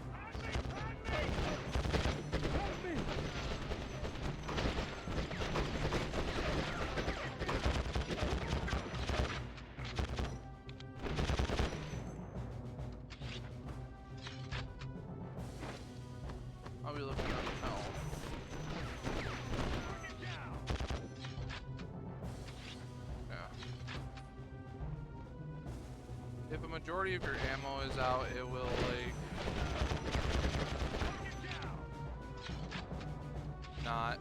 I'll be looking at health. If a majority of your ammo is out, it will like not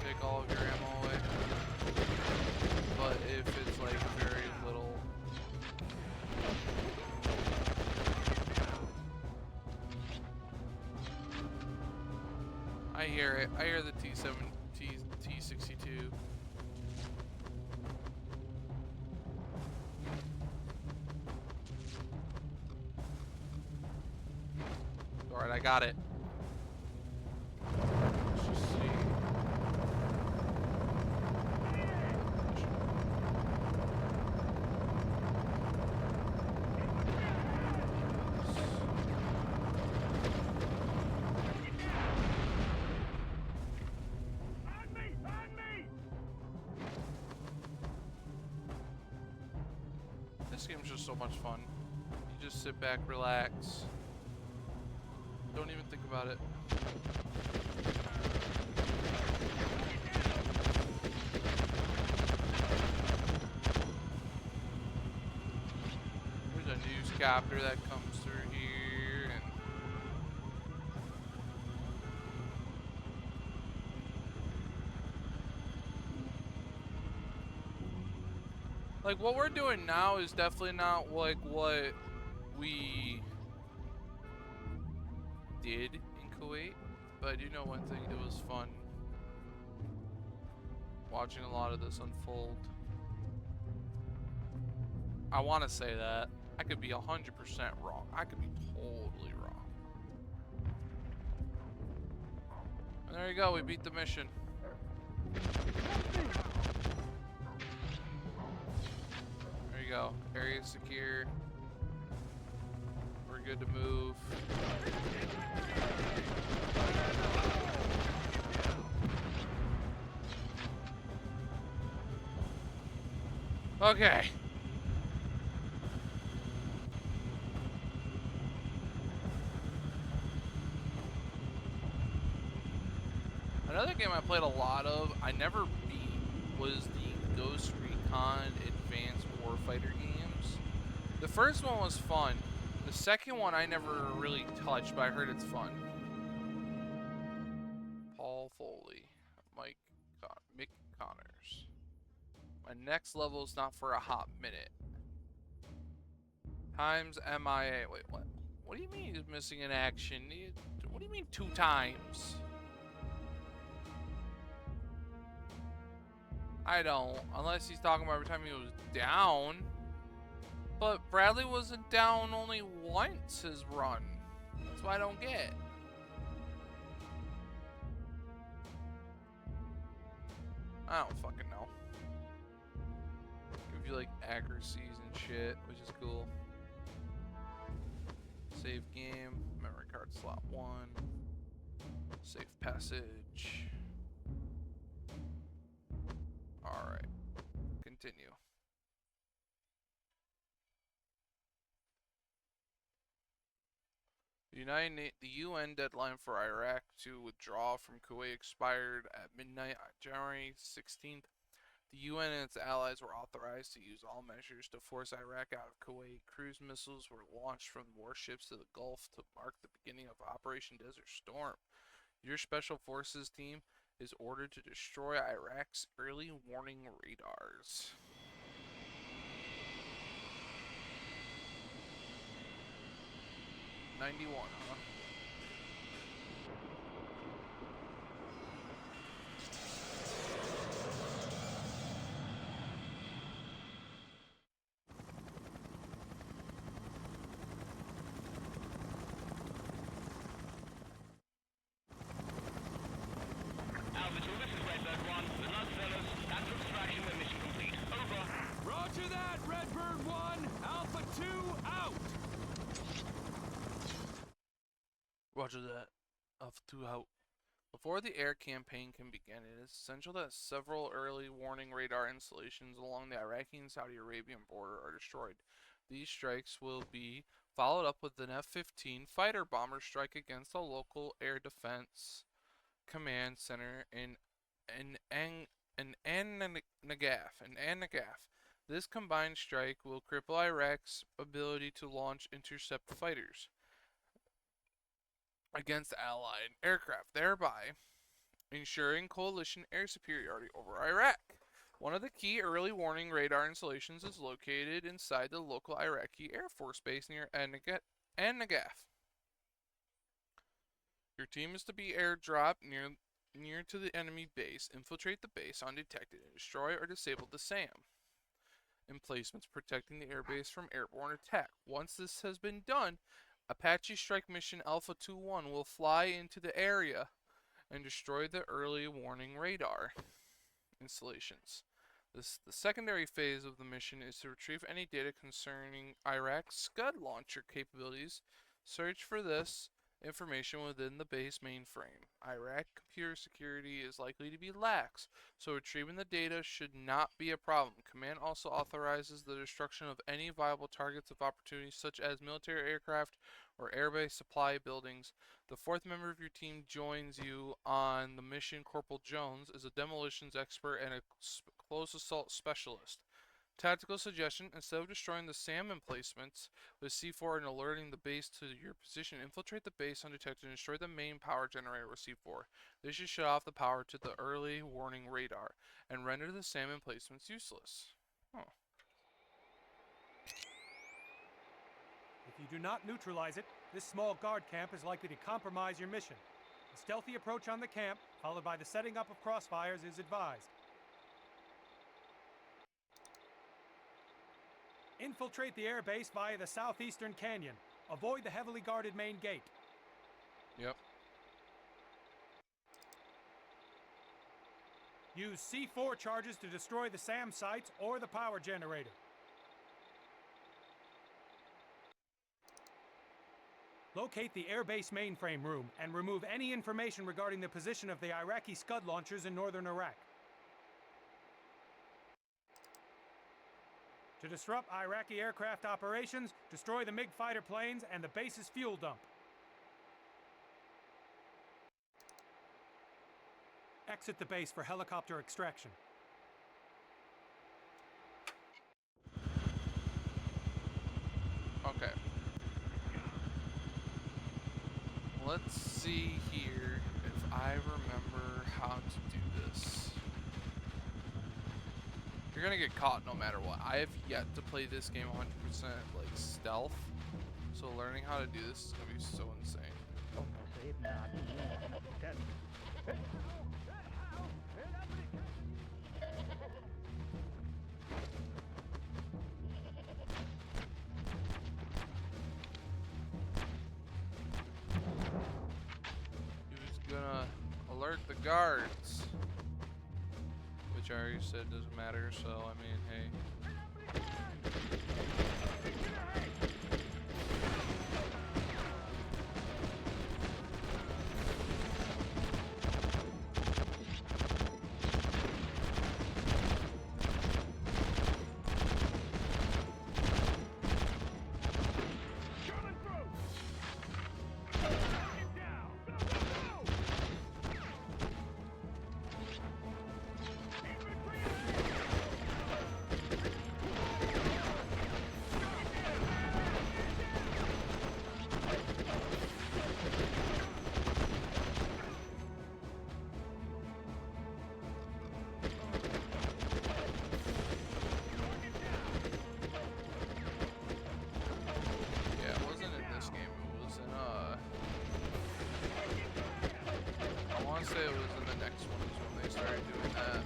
take all of your ammo away. But if it's like very little, I hear it. I hear the T62. Alright, I got it. Let's just see. This game's just so much fun. You just sit back, relax. Don't even think about it. There's a news copter that comes through here. Like, what we're doing now is definitely not like what we did in Kuwait, but I do know one thing, it was fun watching a lot of this unfold. I want to say that. I could be 100% wrong. I could be totally wrong. And there you go, we beat the mission. There you go. Area secure. We're good to move. Okay. Another game I played a lot of, I never beat, was the Ghost Recon Advanced Warfighter games. The first one was fun. The second one I never really touched, but I heard it's fun. Paul Foley, Mick Connors. My next level is not for a hot minute. Times MIA. Wait, what? What do you mean he's missing in action? What do you mean 2 times? I don't. Unless he's talking about every time he was down. But Bradley wasn't down only once his run. That's what I don't get. I don't fucking know. Give you like accuracies and shit, which is cool. Save game. Memory card slot 1. Safe passage. Alright. Continue. The UN deadline for Iraq to withdraw from Kuwait expired at midnight on January 16th. The UN and its allies were authorized to use all measures to force Iraq out of Kuwait. Cruise missiles were launched from warships to the Gulf to mark the beginning of Operation Desert Storm. Your Special Forces team is ordered to destroy Iraq's early warning radars. '91, huh? Alpha 2, this is Redbird 1. Good luck, fellas. That's extraction. We're mission complete. Over. Roger that, Redbird 1. Alpha 2 out. Roger that. Alpha 2 out. Before the air campaign can begin, it is essential that several early warning radar installations along the Iraqi and Saudi Arabian border are destroyed. These strikes will be followed up with an F-15 fighter bomber strike against a local air defense command center in An-Nagaf. This combined strike will cripple Iraq's ability to launch intercept fighters against allied aircraft, thereby ensuring coalition air superiority over Iraq. One of the key early warning radar installations is located inside the local Iraqi Air Force base near An-Nagaf. Your team is to be airdropped near to the enemy base, infiltrate the base undetected, and destroy or disable the SAM emplacements protecting the airbase from airborne attack. Once this has been done, Apache Strike Mission Alpha 2-1 will fly into the area and destroy the early warning radar installations. The secondary phase of the mission is to retrieve any data concerning Iraq's Scud launcher capabilities. Search for this information within the base mainframe. Iraq computer security is likely to be lax, so retrieving the data should not be a problem. Command also authorizes the destruction of any viable targets of opportunity, such as military aircraft or airbase supply buildings. The 4th member of your team joins you on the mission. Corporal Jones is a demolitions expert and a close assault specialist. Tactical suggestion: instead of destroying the SAM emplacements with C4 and alerting the base to your position, infiltrate the base undetected and destroy the main power generator with C4. This should shut off the power to the early warning radar and render the SAM emplacements useless. Huh. If you do not neutralize it, this small guard camp is likely to compromise your mission. A stealthy approach on the camp, followed by the setting up of crossfires, is advised. Infiltrate the airbase via the southeastern canyon. Avoid the heavily guarded main gate. Yep. Use C4 charges to destroy the SAM sites or the power generator. Locate the airbase mainframe room and remove any information regarding the position of the Iraqi Scud launchers in northern Iraq. To disrupt Iraqi aircraft operations, destroy the MiG fighter planes and the base's fuel dump. Exit the base for helicopter extraction. Okay. Let's see here if I remember how to do this. You're gonna get caught no matter what. I have yet to play this game 100% like stealth, so learning how to do this is gonna be so insane. Who's gonna alert the guards? Which I already said doesn't matter, so I mean, hey. Say it was in the next one is when they started doing that.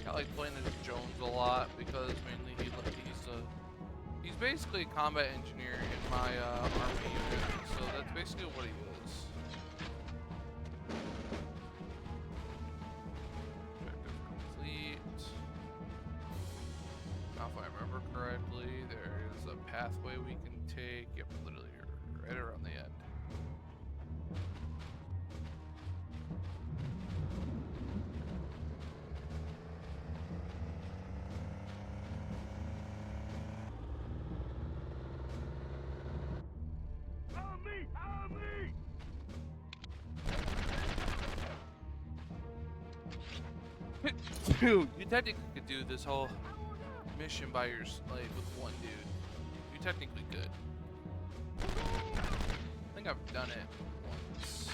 I like playing as Jones a lot because mainly he's basically a combat engineer in my army unit, so that's basically what he is. Correctly, there is a pathway we can take. Yep, literally right around the end. On me! Dude, you technically could do this whole mission by your with one dude. You technically could. I think I've done it once.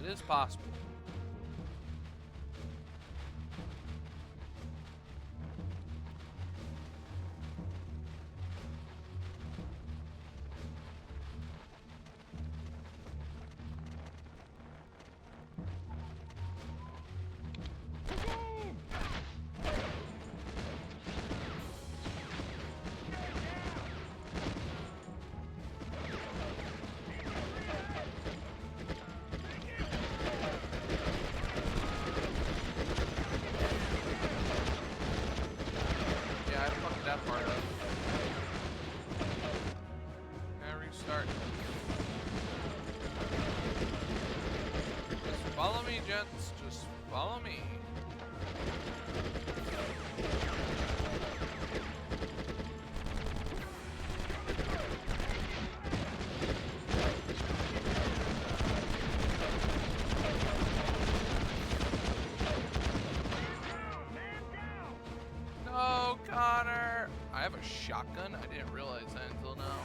It is possible. That part up. Now restart. Just follow me, gents. Just follow me. No, Connor! I have a shotgun? I didn't realize that until now.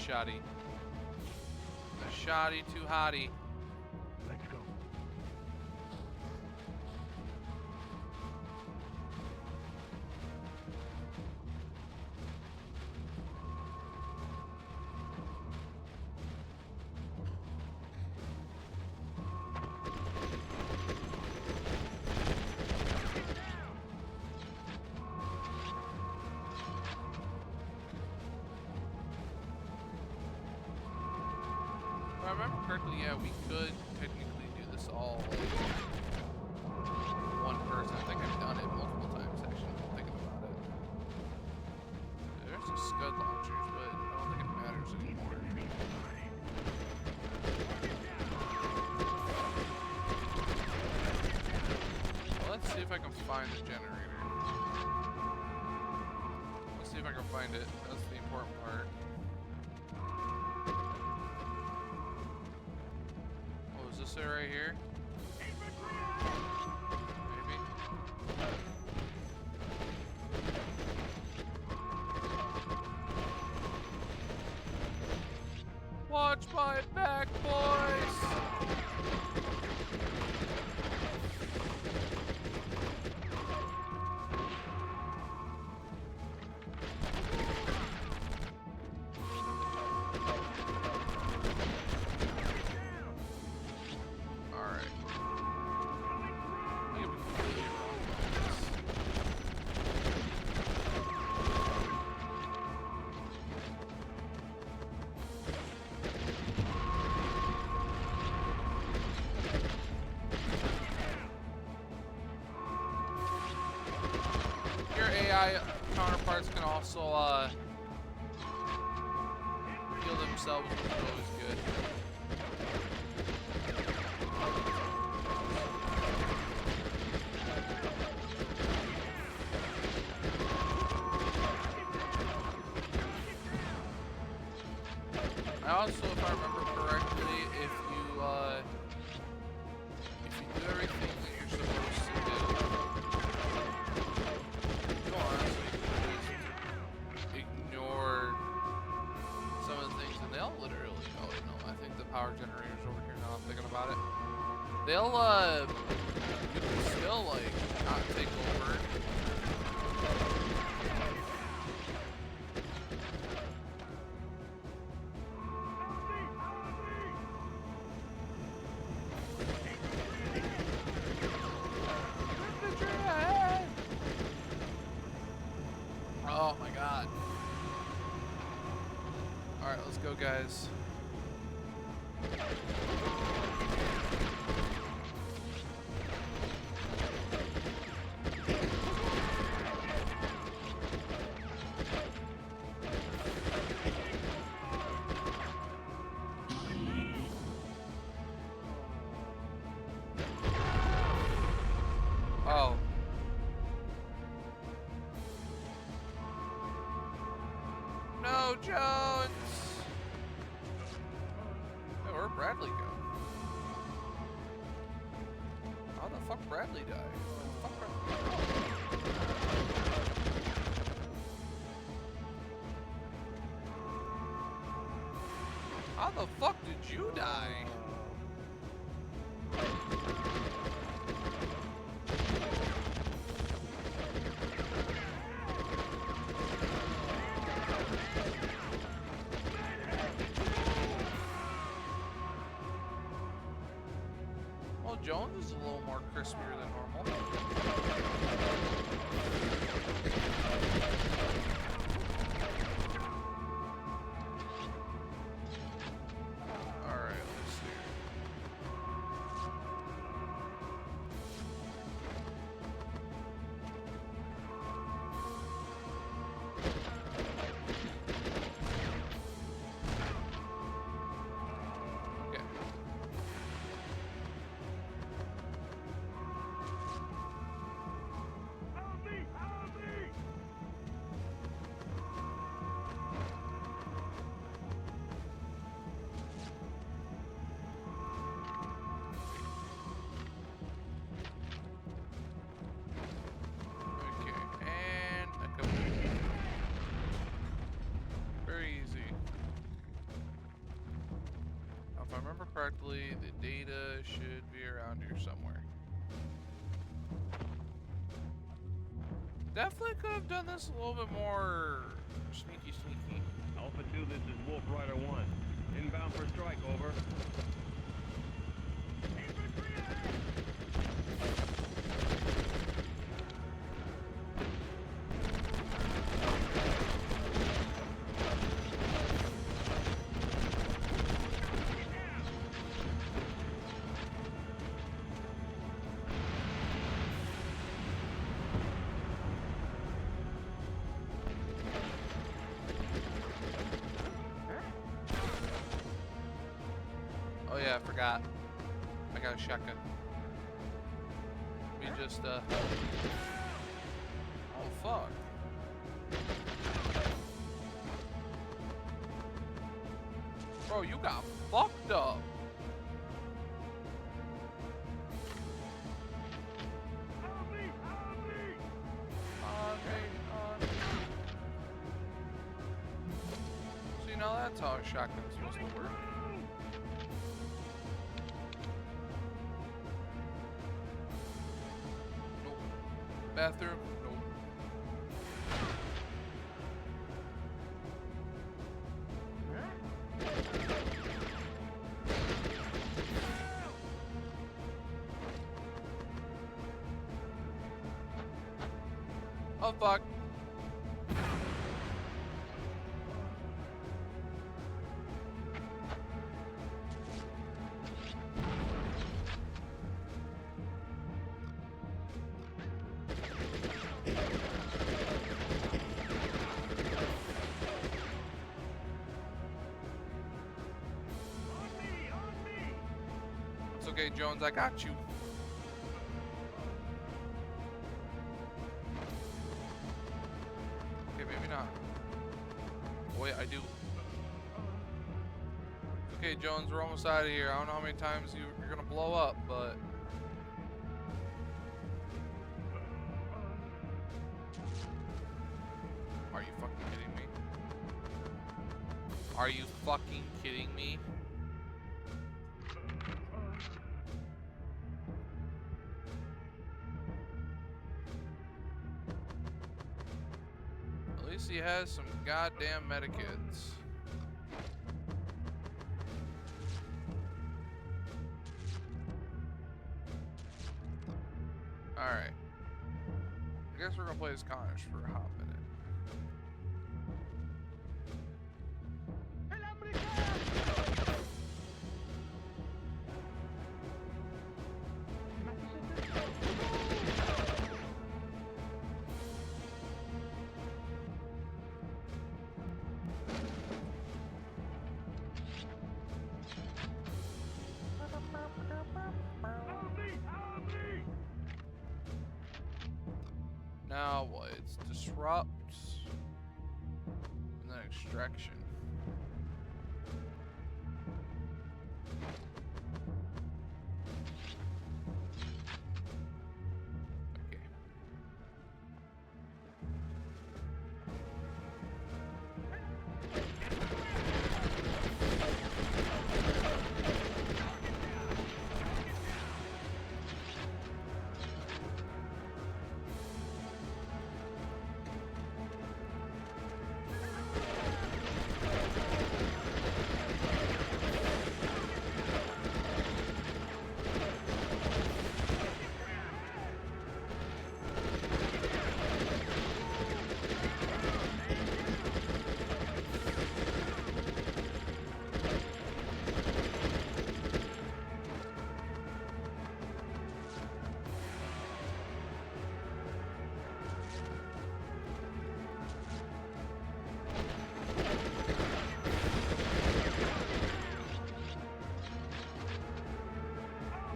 shoddy. A shoddy too hotty. Let's go. If I remember correctly, yeah, we could technically do this all one person. I think I've done it multiple times, actually, now I'm thinking about it. There's the Scud launchers, but I don't think it matters anymore. Well, let's see if I can find the generator. Let's see if I can find it. That's the important part. Oh, is this it right here? Maybe. Watch my back, boys! Alright. I think I'm completely wrong about this. Your AI counterparts can also heal themselves, which is always good. I also, if I remember correctly, if you do everything that you're supposed to do, you don't honestly just ignore some of the things, and they'll literally, oh no, I think the power generator's over here now, I'm thinking about it. They'll, you can still, like, not take over. Oh my god. Alright, let's go, guys. Oh. No, Jones! Hey, where'd Bradley go? How the fuck Bradley die? How the fuck How the fuck did you die? Well, Jones is a little more crispier than normal. Alright, let's see. Okay. correctly, the data should be around here somewhere. Definitely could have done this a little bit more sneaky. Alpha 2, this is Wolf Rider 1. Inbound for strike, over. Oh yeah, I forgot. I got a shotgun. We just oh fuck. Bro, you got fucked up. On me. See, now that's how a shotgun's supposed to work. Nope. Bathroom? Nope. Oh fuck. It's okay, Jones, I got you. Okay, maybe not. Oh, wait, I do. Okay, Jones, we're almost out of here. I don't know how many times you're gonna blow up, but... Are you fucking kidding me? Are you fucking kidding me? At least he has some goddamn medikits. Alright. I guess we're gonna play as Connors for a hot minute. Now what? It's disrupt and then extraction. Okay.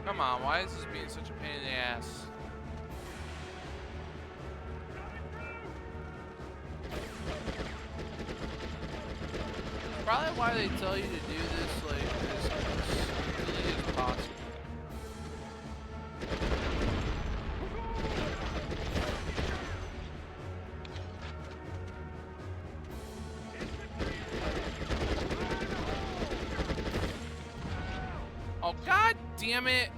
Come on, why is this being such a pain in the ass? Probably why they tell you to do this like as quickly as possible. damn it.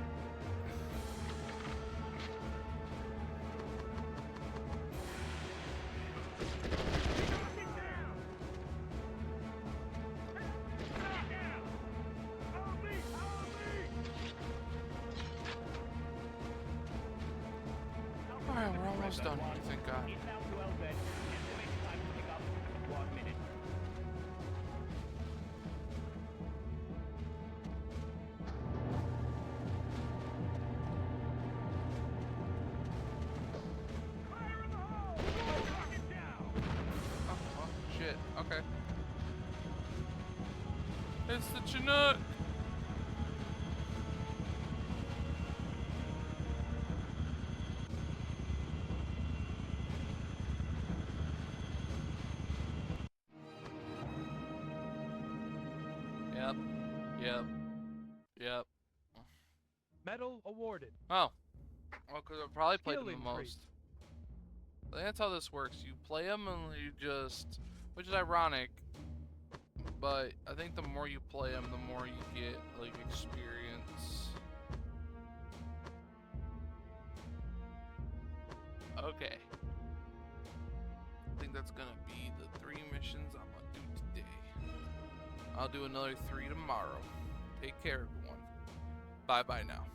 Alright, we're almost done. Thank God. Oh, shit. Okay. It's the Chinook. Yep. Yep. Yep. Medal awarded. Oh. Well, because I probably played Skill them the increase. most. I think that's how this works. You play them and you just... Which is ironic. But I think the more you play them, the more you get, like, experience. Okay. I think that's gonna be the 3 missions I'm gonna do today. I'll do another 3 tomorrow. Take care, everyone. Bye-bye now.